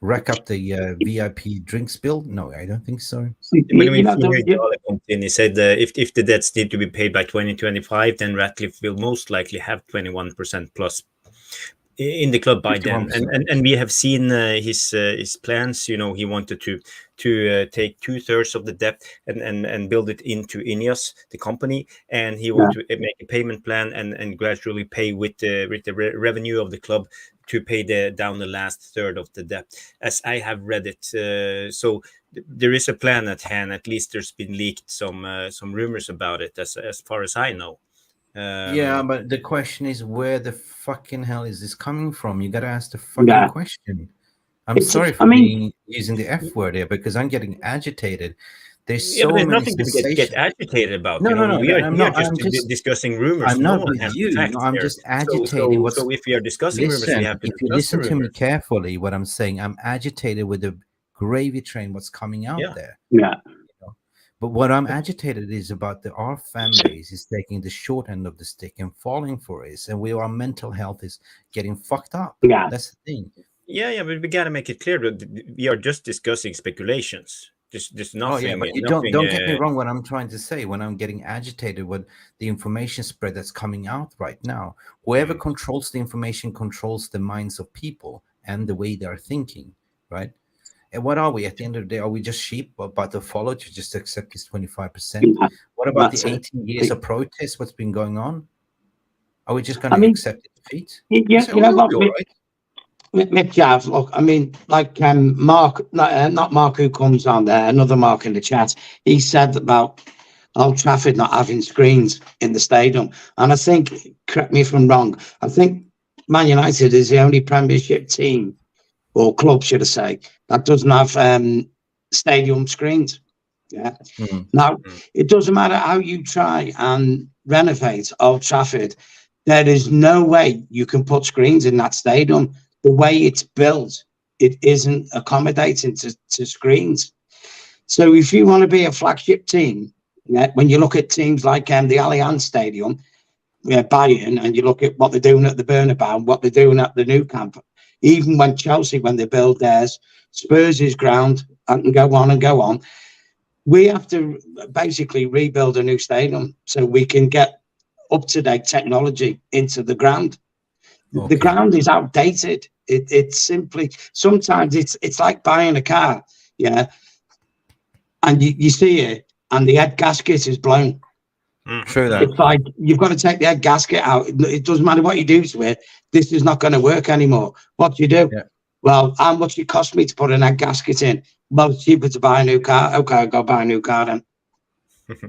rack up the VIP drinks bill? No, I don't think so. When we he said if the debts need to be paid by 2025, then Radcliffe will most likely have 21% plus in the club by then, and we have seen his plans. He wanted to take 2/3 of the debt and build it into Ineos, the company, and he wanted to make a payment plan and gradually pay with the revenue of the club to pay down the last third of the debt, as I have read it. So there is a plan at hand. At least there's been leaked some rumors about it, as far as I know. Yeah, but the question is, where the fucking hell is this coming from? You got to ask the fucking Yeah. question. I'm It's, sorry I for mean, using the F word here because I'm getting agitated. There's Yeah, but so there's many nothing to get sensations. agitated about. No, You know, no, no. we are I'm here not. just discussing rumors. I'm No not one with has the you. No, facts I'm here. just agitating. So if we are discussing rumors, we Listen? have to If you discuss the listen to me rumors. carefully, what I'm saying, I'm agitated with the gravy train. What's coming out Yeah. there? yeah, But what I'm agitated is about our fan base is taking the short end of the stick and falling for it, and our mental health is getting fucked up. yeah. That's the thing. Yeah, but we gotta make it clear that we are just discussing speculations. There's Oh yeah, nothing, but you nothing. don't get me wrong. What I'm trying to say, when I'm getting agitated with the information spread that's coming out right now, whoever controls the information controls the minds of people and the way they are thinking, right? And what are we at the end of the day? Are we just sheep about to follow to just accept this 25%? Yeah, What about that's the it. 18 years of protest? What's been going on? Are we just going I to mean, accept the defeat? you So know we'll what, be all right. Mick Jav, look, I mean, like Mark, not Mark who comes on there, another Mark in the chat, he said about Old Trafford not having screens in the stadium. And I think, correct me if I'm wrong, I think Man United is the only Premiership team, or club, should I say, that doesn't have stadium screens. Yeah. Now, it doesn't matter how you try and renovate Old Trafford, there is no way you can put screens in that stadium. The way it's built, it isn't accommodating to screens. So if you want to be a flagship team, when you look at teams like the Allianz Stadium, Bayern, and you look at what they're doing at the Bernabeu, what they're doing at the Nou Camp, even when Chelsea, when they build theirs, Spurs' ground, and can go on and go on. We have to basically rebuild a new stadium so we can get up-to-date technology into the ground. Okay. The ground is outdated. It's simply, sometimes it's like buying a car, yeah, and you see it, and the head gasket is blown. True that. It's like you've got to take the head gasket out. It doesn't matter what you do to it. This is not going to work anymore. What do you do? Yeah. Well, how much it cost me to put an head gasket in? Well, it's cheaper to buy a new car. Okay, I'll go buy a new car then.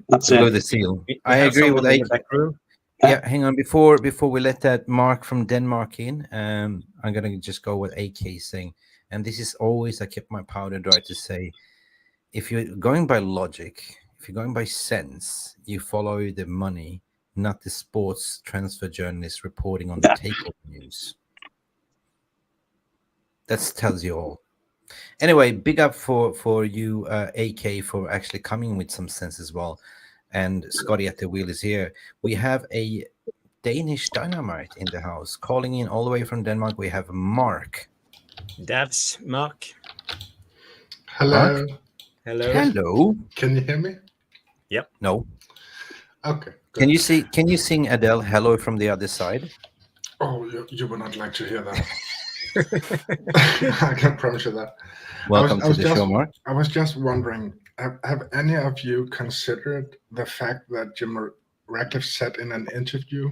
That's Glue it. the seal. We I have agree with someone in the AK. back room. Yeah, hang on. Before we let that Mark from Denmark in, I'm gonna just go with AK saying, and this is always I kept my powder dry to say, if you're going by logic, if you're going by sense, you follow the money, not the sports transfer journalists reporting on the takeover news. That tells you all. Anyway, big up for you, AK, for actually coming with some sense as well. And Scotty at the wheel is here. We have a Danish dynamite in the house. Calling in all the way from Denmark, we have Mark. That's Mark. Hello. Mark? Hello. Hello. Can you hear me? Yep. No. Okay. Good. Can you sing Adele "Hello" from the other side? Oh, you would not like to hear that. I can promise you that. Welcome to the show, Mark. I was just wondering, have any of you considered the fact that Jim Rattcliffe said in an interview,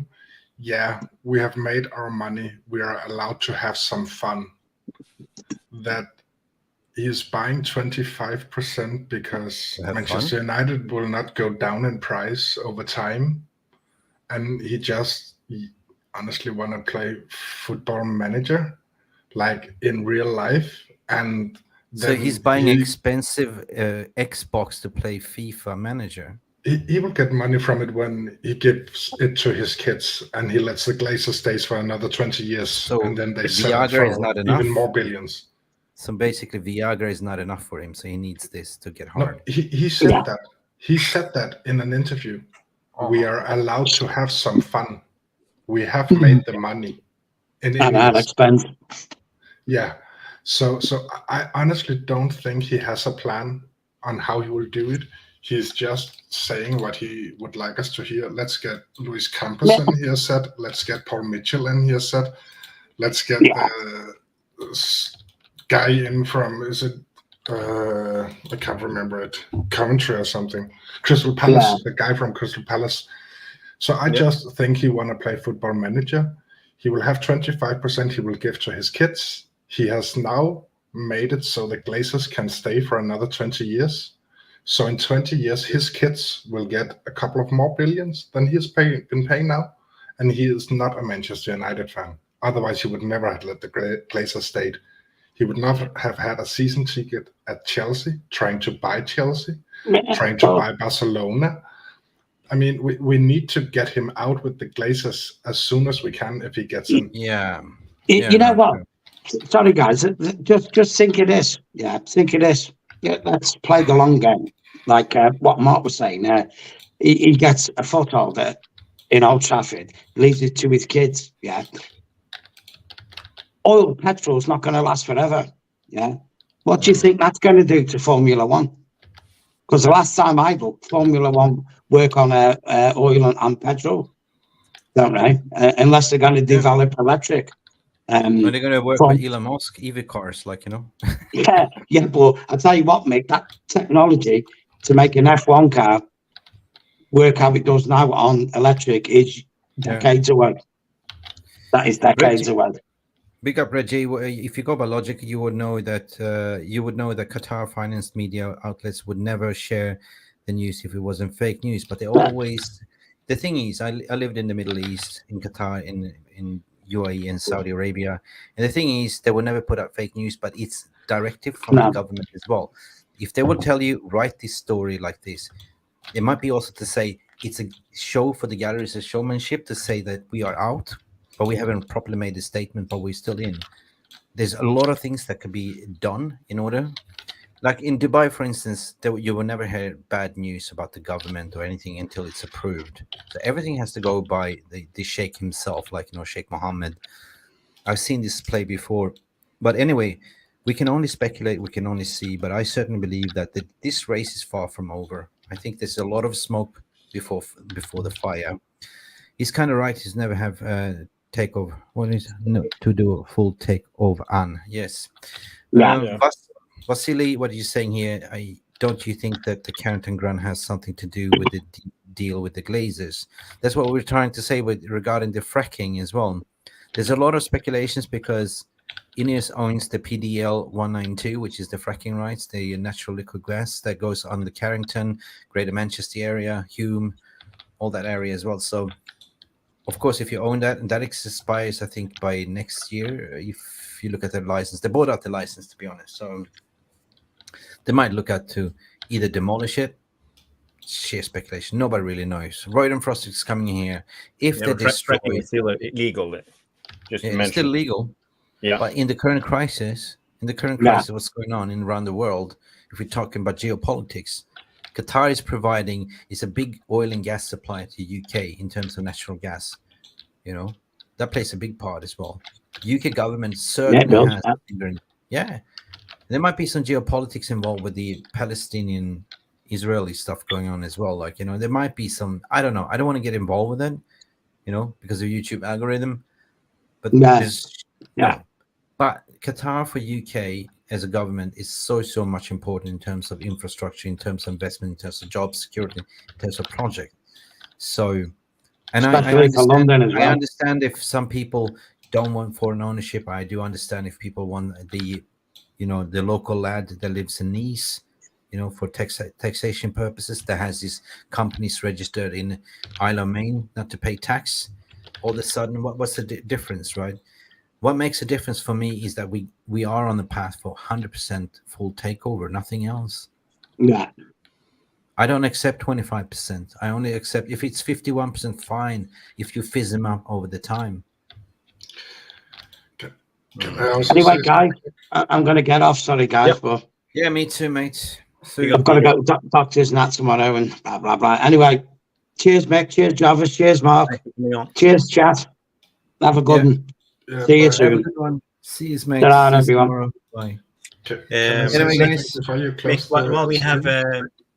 yeah, we have made our money, we are allowed to have some fun, that he is buying 25% because Manchester United will not go down in price over time, and he honestly want to play Football Manager, like in real life, and so he's buying expensive Xbox to play FIFA Manager. He will get money from it when he gives it to his kids, and he lets the Glazer stay for another 20 years, so and then they sell it Viagra is not for enough. even more billions. So basically, Viagra is not enough for him, so he needs this to get hard. No, he said that. He said that in an interview. We are allowed to have some fun. We have made the money. And I'll expense. Yeah. So I honestly don't think he has a plan on how he will do it. He's just saying what he would like us to hear. Let's get Luis Campos in here said. Let's get Paul Mitchell in here said. Let's get the guy in from, is it, I can't remember it, Coventry or something. Crystal Palace, the guy from Crystal Palace. So I just think he want to play Football Manager. He will have 25% he will give to his kids. He has now made it so the Glazers can stay for another 20 years. So in 20 years, his kids will get a couple of more billions than he has been paying now. And he is not a Manchester United fan. Otherwise, he would never have let the Glazers stay. He would not have had a season ticket at Chelsea, trying to buy Chelsea, trying to buy Barcelona. I mean, we need to get him out with the Glazers as soon as we can if he gets in. Yeah. You know what? Sorry, guys. Just think of this. Yeah, think of this. Yeah, let's play the long game. Like what Mark was saying. He gets a foothold in Old Trafford, leaves it to his kids. Yeah. Oil, petrol's not going to last forever. Yeah. What do you think that's going to do to Formula One? Because the last time I looked, Formula One work on oil and petrol, don't they? Unless they're going to develop electric. Are they going to work with Elon Musk, EV cars, like, you know? yeah, but I'll tell you what, Mick, that technology to make an F1 car work how it does now on electric is decades away. That is decades away. Big up, Reggie. If you go by logic, you would know that Qatar financed media outlets would never share the news if it wasn't fake news. But they always. The thing is, I lived in the Middle East, in Qatar, in UAE and Saudi Arabia, and the thing is, they will never put out fake news, but it's directive from the government as well. If they would tell you, write this story like this, it might be also to say it's a show for the galleries, a showmanship to say that we are out, but we haven't properly made a statement, but we're still in. There's a lot of things that could be done in order. Like in Dubai, for instance, you will never hear bad news about the government or anything until it's approved. So everything has to go by the Sheikh himself, like, you know, Sheikh Mohammed. I've seen this play before. But anyway, we can only speculate, we can only see. But I certainly believe that this race is far from over. I think there's a lot of smoke before the fire. He's kind of right. He's never have takeover. What is to do a full takeover on? Yes. Vasily, what are you saying here? Don't you think that the Carrington grant has something to do with the deal with the Glazers? That's what we're trying to say regarding the fracking as well. There's a lot of speculations because Ineos owns the PDL 192, which is the fracking rights, the natural liquid gas that goes on the Carrington, Greater Manchester area, Hume, all that area as well. So, of course, if you own that, and that expires, I think, by next year, if you look at their license, they bought out the license, to be honest. So they might look at to either demolish it. Sheer speculation. Nobody really knows. Royden Frost is coming here. If they destroy it, it's still illegal. Just to mention. It's still legal. Yeah. But in the current crisis, what's going on around the world, if we're talking about geopolitics, Qatar is a big oil and gas supplier to UK in terms of natural gas. You know, that plays a big part as well. UK government certainly has. Yeah. There might be some geopolitics involved with the Palestinian Israeli stuff going on as well. Like, you know, there might be some, I don't know. I don't want to get involved with it, you know, because of YouTube algorithm. But but Qatar for UK as a government is so much important in terms of infrastructure, in terms of investment, in terms of job security, in terms of project. So, and I understand if some people don't want foreign ownership. I do understand if people want the local lad that lives in Nice, you know, for taxation purposes, that has his companies registered in Isle of Man, not to pay tax. All of a sudden, what's the difference, right? What makes a difference for me is that we are on the path for 100% full takeover, nothing else. Yeah. I don't accept 25%. I only accept if it's 51%, fine, if you fizz them up over the time. Anyway, guys, I'm going to get off. Sorry, guys. Yep. But yeah, me too, mate. I've got to go to doctors and that tomorrow and blah, blah, blah. Anyway, cheers, Mick. Cheers, Jarvis. Cheers, Mark. Cheers, chat. Have a good one. Yeah, see you soon. See you, mate. Ta-ra, everyone. Bye. Anyway, guys, while we have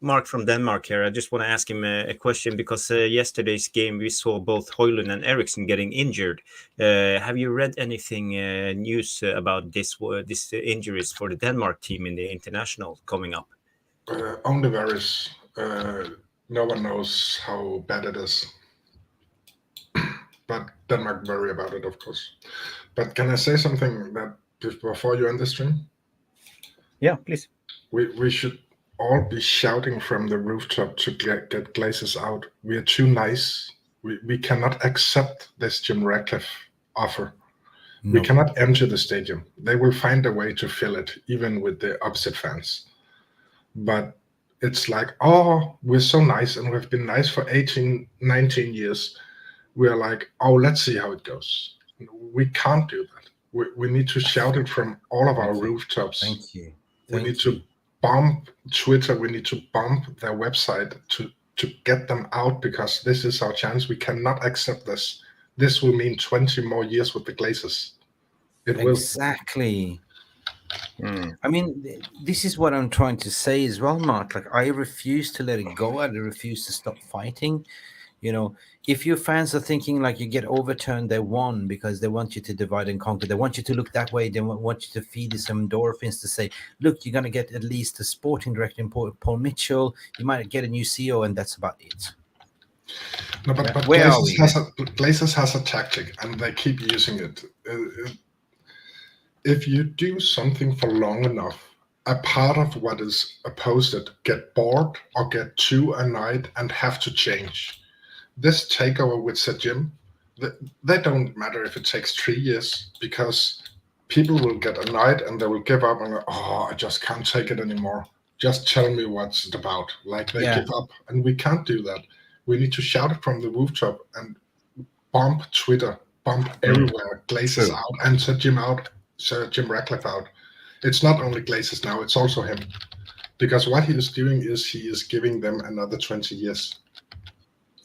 Mark from Denmark here, I just want to ask him a question because yesterday's game we saw both Højlund and Eriksen getting injured. Have you read anything news about this injuries for the Denmark team in the international coming up? Only varies. No one knows how bad it is. But Denmark worry about it, of course. But can I say something that before you end the stream? Yeah, please. We should all be shouting from the rooftop to get Glazers out. We are too nice. We cannot accept this Jim Rattcliffe offer. We No. cannot enter the stadium. They will find a way to fill it, even with the opposite fans. But it's like, oh, we're so nice and we've been nice for 18, 19 years. We're like, oh, let's see how it goes. We can't do that. We need to shout it from all of our rooftops. Thank you. We need to bomb Twitter. We need to bomb their website to get them out, because this is our chance. We cannot accept this. This will mean 20 more years with the Glazers. It will. Exactly. I mean, this is what I'm trying to say as well, Mark. Like, I refuse to let it go. I refuse to stop fighting. You know, if your fans are thinking like you get overturned, they won because they want you to divide and conquer. They want you to look that way. They want you to feed you some endorphins to say, look, you're going to get at least a sporting director in Paul Mitchell. You might get a new CEO, and that's about it. No, but Where are we? Glazers has a tactic, and they keep using it. If you do something for long enough, a part of what is opposed get bored or get too annoyed and have to change. This takeover with Sir Jim, they don't matter if it takes 3 years, because people will get annoyed and they will give up and go, oh, I just can't take it anymore. Just tell me what's it about. Like, they give up, and we can't do that. We need to shout it from the rooftop and bomb Twitter, bomb everywhere, Glazers out, and Sir Jim Rattcliffe out. It's not only Glazers now, it's also him. Because what he is doing is he is giving them another 20 years.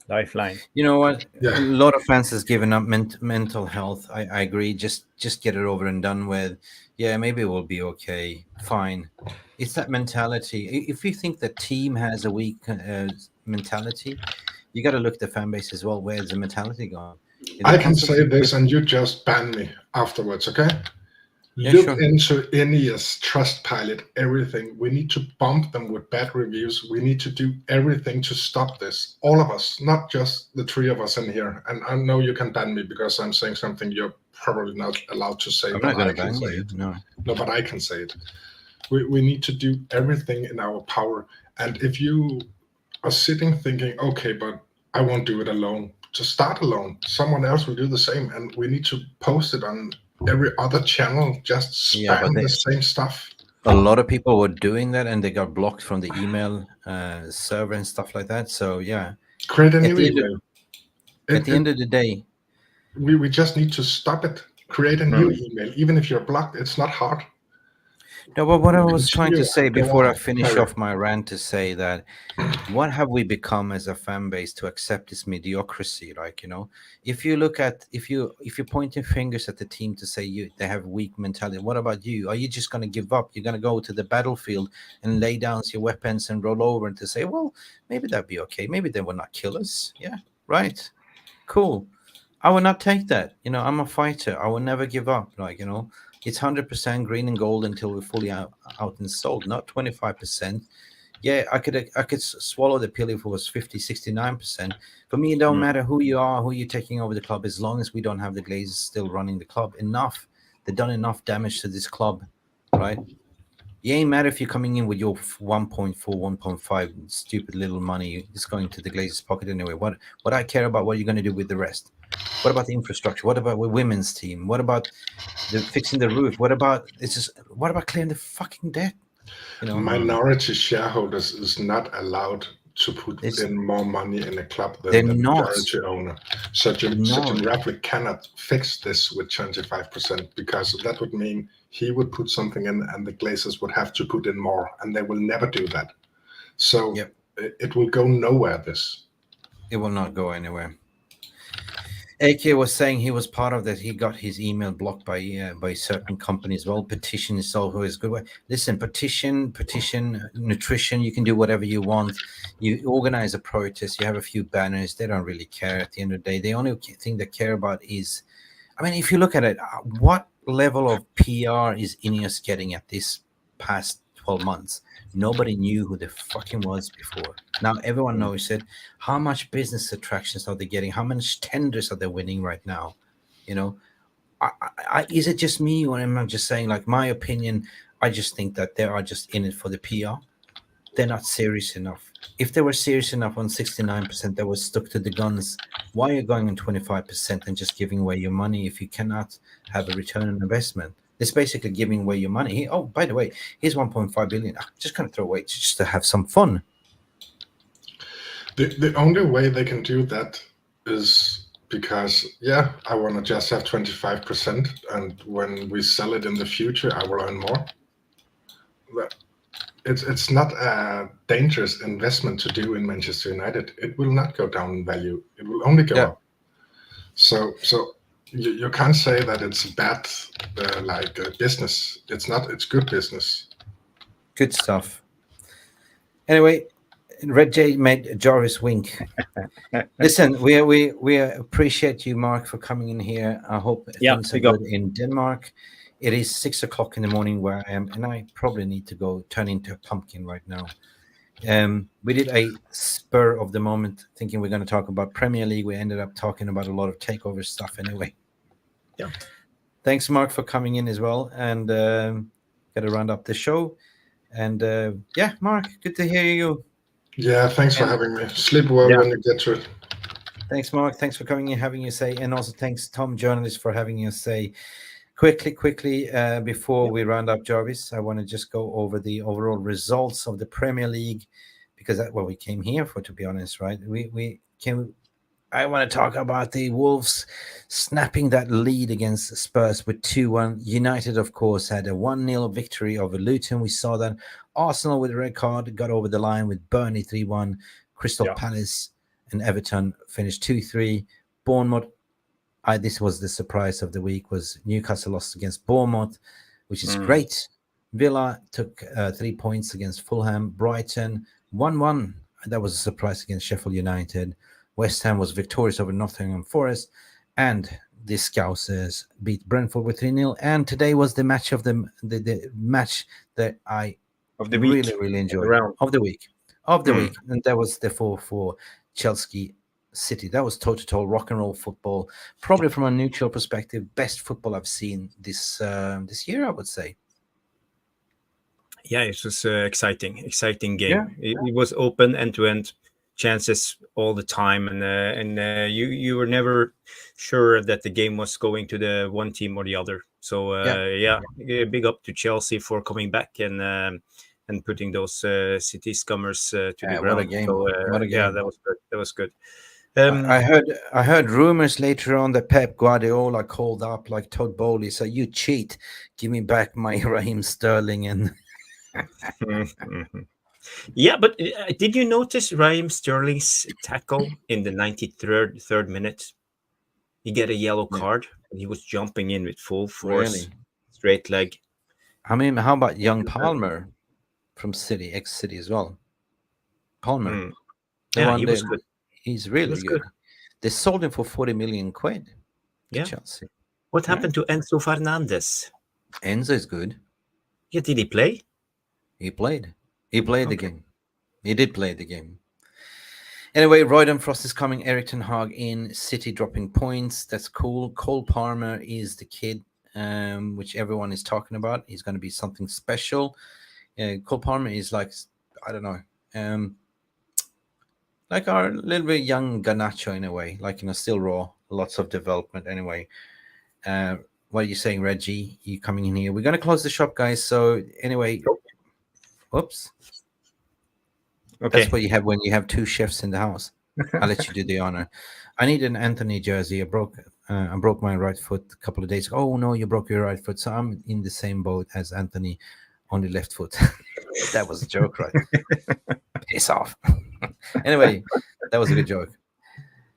Lifeline. You know what? Yeah. A lot of fans has given up mental health. I agree. Just get it over and done with. Yeah, maybe it will be okay. Fine. It's that mentality. If you think the team has a weak mentality, you got to look at the fan base as well. Where's the mentality gone? I can say this, and you just ban me afterwards, okay? Yeah, Look sure. into Ineos, Trustpilot, everything. We need to bump them with bad reviews. We need to do everything to stop this. All of us, not just the 3 of us in here. And I know you can ban me because I'm saying something you're probably not allowed to say. I'm but not going I to can ban say you. it. No. No, but I can say it. We need to do everything in our power. And if you are sitting thinking, okay, but I won't do it alone, just start alone. Someone else will do the same. And we need to post it on every other channel, just spam the same stuff. A lot of people were doing that, and they got blocked from the email server and stuff like that. So yeah, create a new email. At the end of the day, we just need to stop it. Create a new email, even if you're blocked. It's not hard. No, but what I was trying to say before I finish Sorry. off my rant to say that what have we become as a fan base to accept this mediocrity? Like, you know, if you look at if you're pointing fingers at the team to say they have weak mentality, what about you? Are you just going to give up? You're going to go to the battlefield and lay down your weapons and roll over and to say, well, maybe that'd be okay. Maybe they will not kill us. Yeah, right. Cool. I will not take that. You know, I'm a fighter. I will never give up. Like, you know, it's 100% green and gold until we're fully out and sold, not 25%. Yeah, I could swallow the pill if it was 50, 69%. For me, it don't matter who you are, who you're taking over the club, as long as we don't have the Glazers still running the club. Enough. They've done enough damage to this club, right? It ain't matter if you're coming in with your 1.4, 1.5 stupid little money. It's going to the Glazers' pocket anyway. What I care about, what you're going to do with the rest. What about the infrastructure? What about the women's team? What about fixing the roof? What about clearing the fucking debt? You know, minority shareholders is not allowed to put in more money in a club than the majority owner. So Jim Rattcliffe cannot fix this with 25%, because that would mean he would put something in and the Glazers would have to put in more, and they will never do that. So it will go nowhere, this. It will not go anywhere. AK was saying he was part of that. He got his email blocked by certain companies. Well, petition is always a good way. Listen, petition, nutrition. You can do whatever you want. You organize a protest. You have a few banners. They don't really care at the end of the day. The only thing they care about is, I mean, if you look at it, what level of PR is Ineos getting at this past 12 months? Nobody knew who the fucking was before. Now everyone knows it. How much business attractions are they getting? How much tenders are they winning right now? You know, is it just me, or am I just saying, like, my opinion? I just think that they are just in it for the PR. they're not serious enough. If they were serious enough on 69%, they were stuck to the guns. Why are you going on 25% and just giving away your money if you cannot have a return on investment? It's basically giving away your money. Oh, by the way, here's 1.5 billion. I'm just going to throw away just to have some fun. The only way they can do that is because, I want to just have 25%, and when we sell it in the future, I will earn more. But it's not a dangerous investment to do in Manchester United. It will not go down in value. It will only go up. So you can't say that it's bad business. It's not. It's good business. Good stuff. Anyway, Red J made Jarvis wink. Listen, we appreciate you, Mark, for coming in here. I hope things are good in Denmark. It is 6 o'clock in the morning where I am, and I probably need to go turn into a pumpkin right now. We did a spur of the moment, thinking we're going to talk about Premier League. We ended up talking about a lot of takeover stuff anyway. Yeah. Thanks, Mark, for coming in as well, and got to round up the show. And Mark, good to hear you. Yeah, thanks for having me. Sleep well when you get to it. Thanks, Mark. Thanks for coming in, having your say, and also thanks, Tom, journalist, for having your say. Quickly, before we round up, Jarvis, I want to just go over the overall results of the Premier League, because that's what we came here for, to be honest, right? I want to talk about the Wolves snapping that lead against Spurs with 2-1. United, of course, had a 1-0 victory over Luton. We saw that. Arsenal with a red card got over the line with Burnley 3-1. Crystal Palace and Everton finished 2-3. Bournemouth, this was the surprise of the week, was Newcastle lost against Bournemouth, which is great. Villa took 3 points against Fulham. Brighton 1-1. That was a surprise against Sheffield United. West Ham was victorious over Nottingham Forest, and the Scousers beat Brentford with 3-0. And today was the match of the match that I really enjoyed of the week, and that was the 4-4 Chelsea City. That was total rock and roll football. Probably from a neutral perspective, best football I've seen this year, I would say. Yeah, it was exciting game. Yeah. It was open end-to-end chances all the time, and you were never sure that the game was going to the one team or the other. So big up to Chelsea for coming back and putting those City scummers to the ground. What a game! So, what a game! Yeah, that was good. I heard rumors later on that Pep Guardiola called up like Todd Bowley, so you cheat, give me back my Raheem Sterling and. Yeah, but did you notice Raheem Sterling's tackle in the 93rd minute? He get a yellow card, and he was jumping in with full force, straight leg. I mean, how about young Palmer from City, ex-City as well? Palmer. Yeah, he was good. He's really good. They sold him for 40 million quid to Chelsea. What happened to Enzo Fernandez? Enzo is good. Yeah, did he play? He played. He played the game. He did play the game. Anyway, Royden Frost is coming. Erik ten Hag in. City dropping points. That's cool. Cole Palmer is the kid, which everyone is talking about. He's going to be something special. Cole Palmer is like, I don't know, like our little bit young Garnacho in a way. Like, still raw. Lots of development anyway. What are you saying, Reggie? You coming in here? We're going to close the shop, guys. So anyway... Whoops. Okay. That's what you have when you have two chefs in the house. I'll let you do the honor. I need an Anthony jersey. I broke my right foot a couple of days ago. Oh, no, you broke your right foot. So I'm in the same boat as Anthony on the left foot. That was a joke, right? Piss off. Anyway, that was a good joke.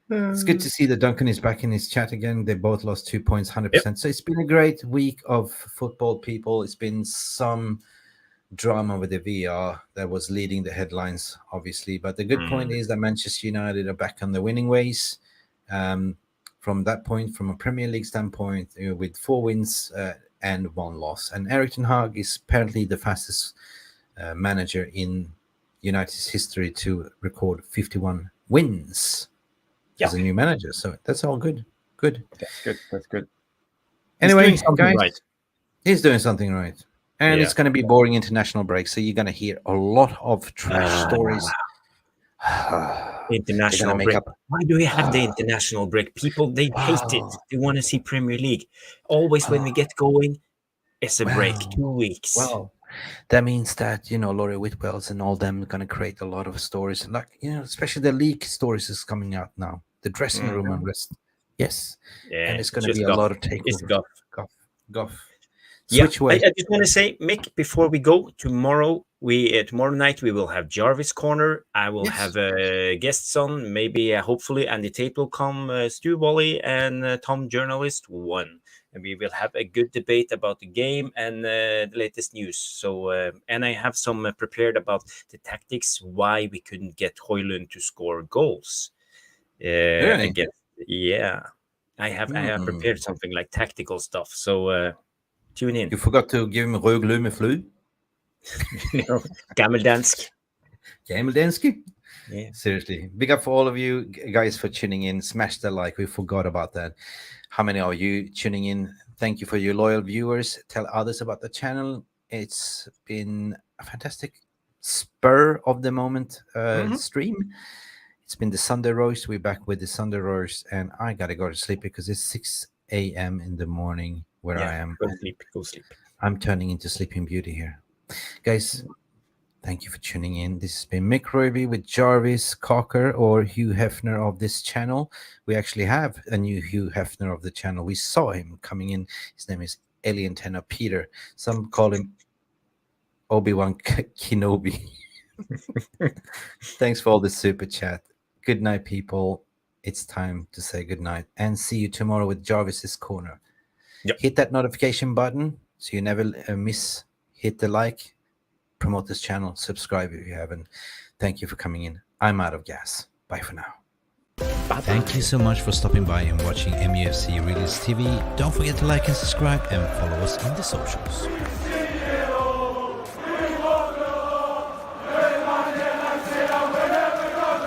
It's good to see that Duncan is back in his chat again. They both lost 2 points, 100%. Yep. So it's been a great week of football, people. It's been some drama with the VR that was leading the headlines, obviously. But the good point is that Manchester United are back on the winning ways. From that point, from a Premier League standpoint, with 4 wins and 1 loss. And Erik ten Hag is apparently the fastest manager in United's history to record 51 wins as a new manager. So that's all good. Good. That's good. Anyway, guys, he's doing something right. And Yeah. it's going to be boring international break, so you're going to hear a lot of trash stories. They're going to International make break. up. Why do we have the international break? People, they hate it. Wow. They want to see Premier League. Always when we get going, it's a break. Wow. 2 weeks. Well, that means that, Laurie Whitwell's and all them are going to create a lot of stories. And especially the league stories is coming out now. The dressing room unrest. Yes. Yeah, And it's going to just be a guff. lot of It's takeover. guff. Guff. Yeah, Switch away. I just want to say, Mick, before we go tomorrow, tomorrow night we will have Jarvis Corner. I will have guests on, maybe hopefully Andy Tate will come, Stu Wally, and Tom Journalist 1, and we will have a good debate about the game and the latest news. So and I have some prepared about the tactics, why we couldn't get Højlund to score goals. Really? Against, yeah, I have prepared something like tactical stuff. So. Tune in. You forgot to give him Røgle med fly. Gammeldansk. Gammeldansk. Yeah. Seriously. Big up for all of you guys for tuning in. Smash the like. We forgot about that. How many are you tuning in? Thank you for your loyal viewers. Tell others about the channel. It's been a fantastic spur of the moment stream. It's been the Sunday roast. We're back with the Sunday roast, and I gotta go to sleep because it's 6 a.m. in the morning where I am. Go sleep. I'm turning into Sleeping Beauty here. Guys, thank you for tuning in. This has been Mick Roby with Jarvis Cocker, or Hugh Hefner of this channel. We actually have a new Hugh Hefner of the channel. We saw him coming in. His name is Alien Tenor Peter. Some call him Obi-Wan Kenobi. Thanks for all the super chat. Good night, people. It's time to say good night, and see you tomorrow with Jarvis's Corner. Yep. Hit that notification button so you never miss. Hit the like, promote this channel, subscribe if you haven't. Thank you for coming in. I'm out of gas. Bye for now. Bye-bye. Thank you so much for stopping by and watching MUFC Realist TV. Don't forget to like and subscribe and follow us on the socials.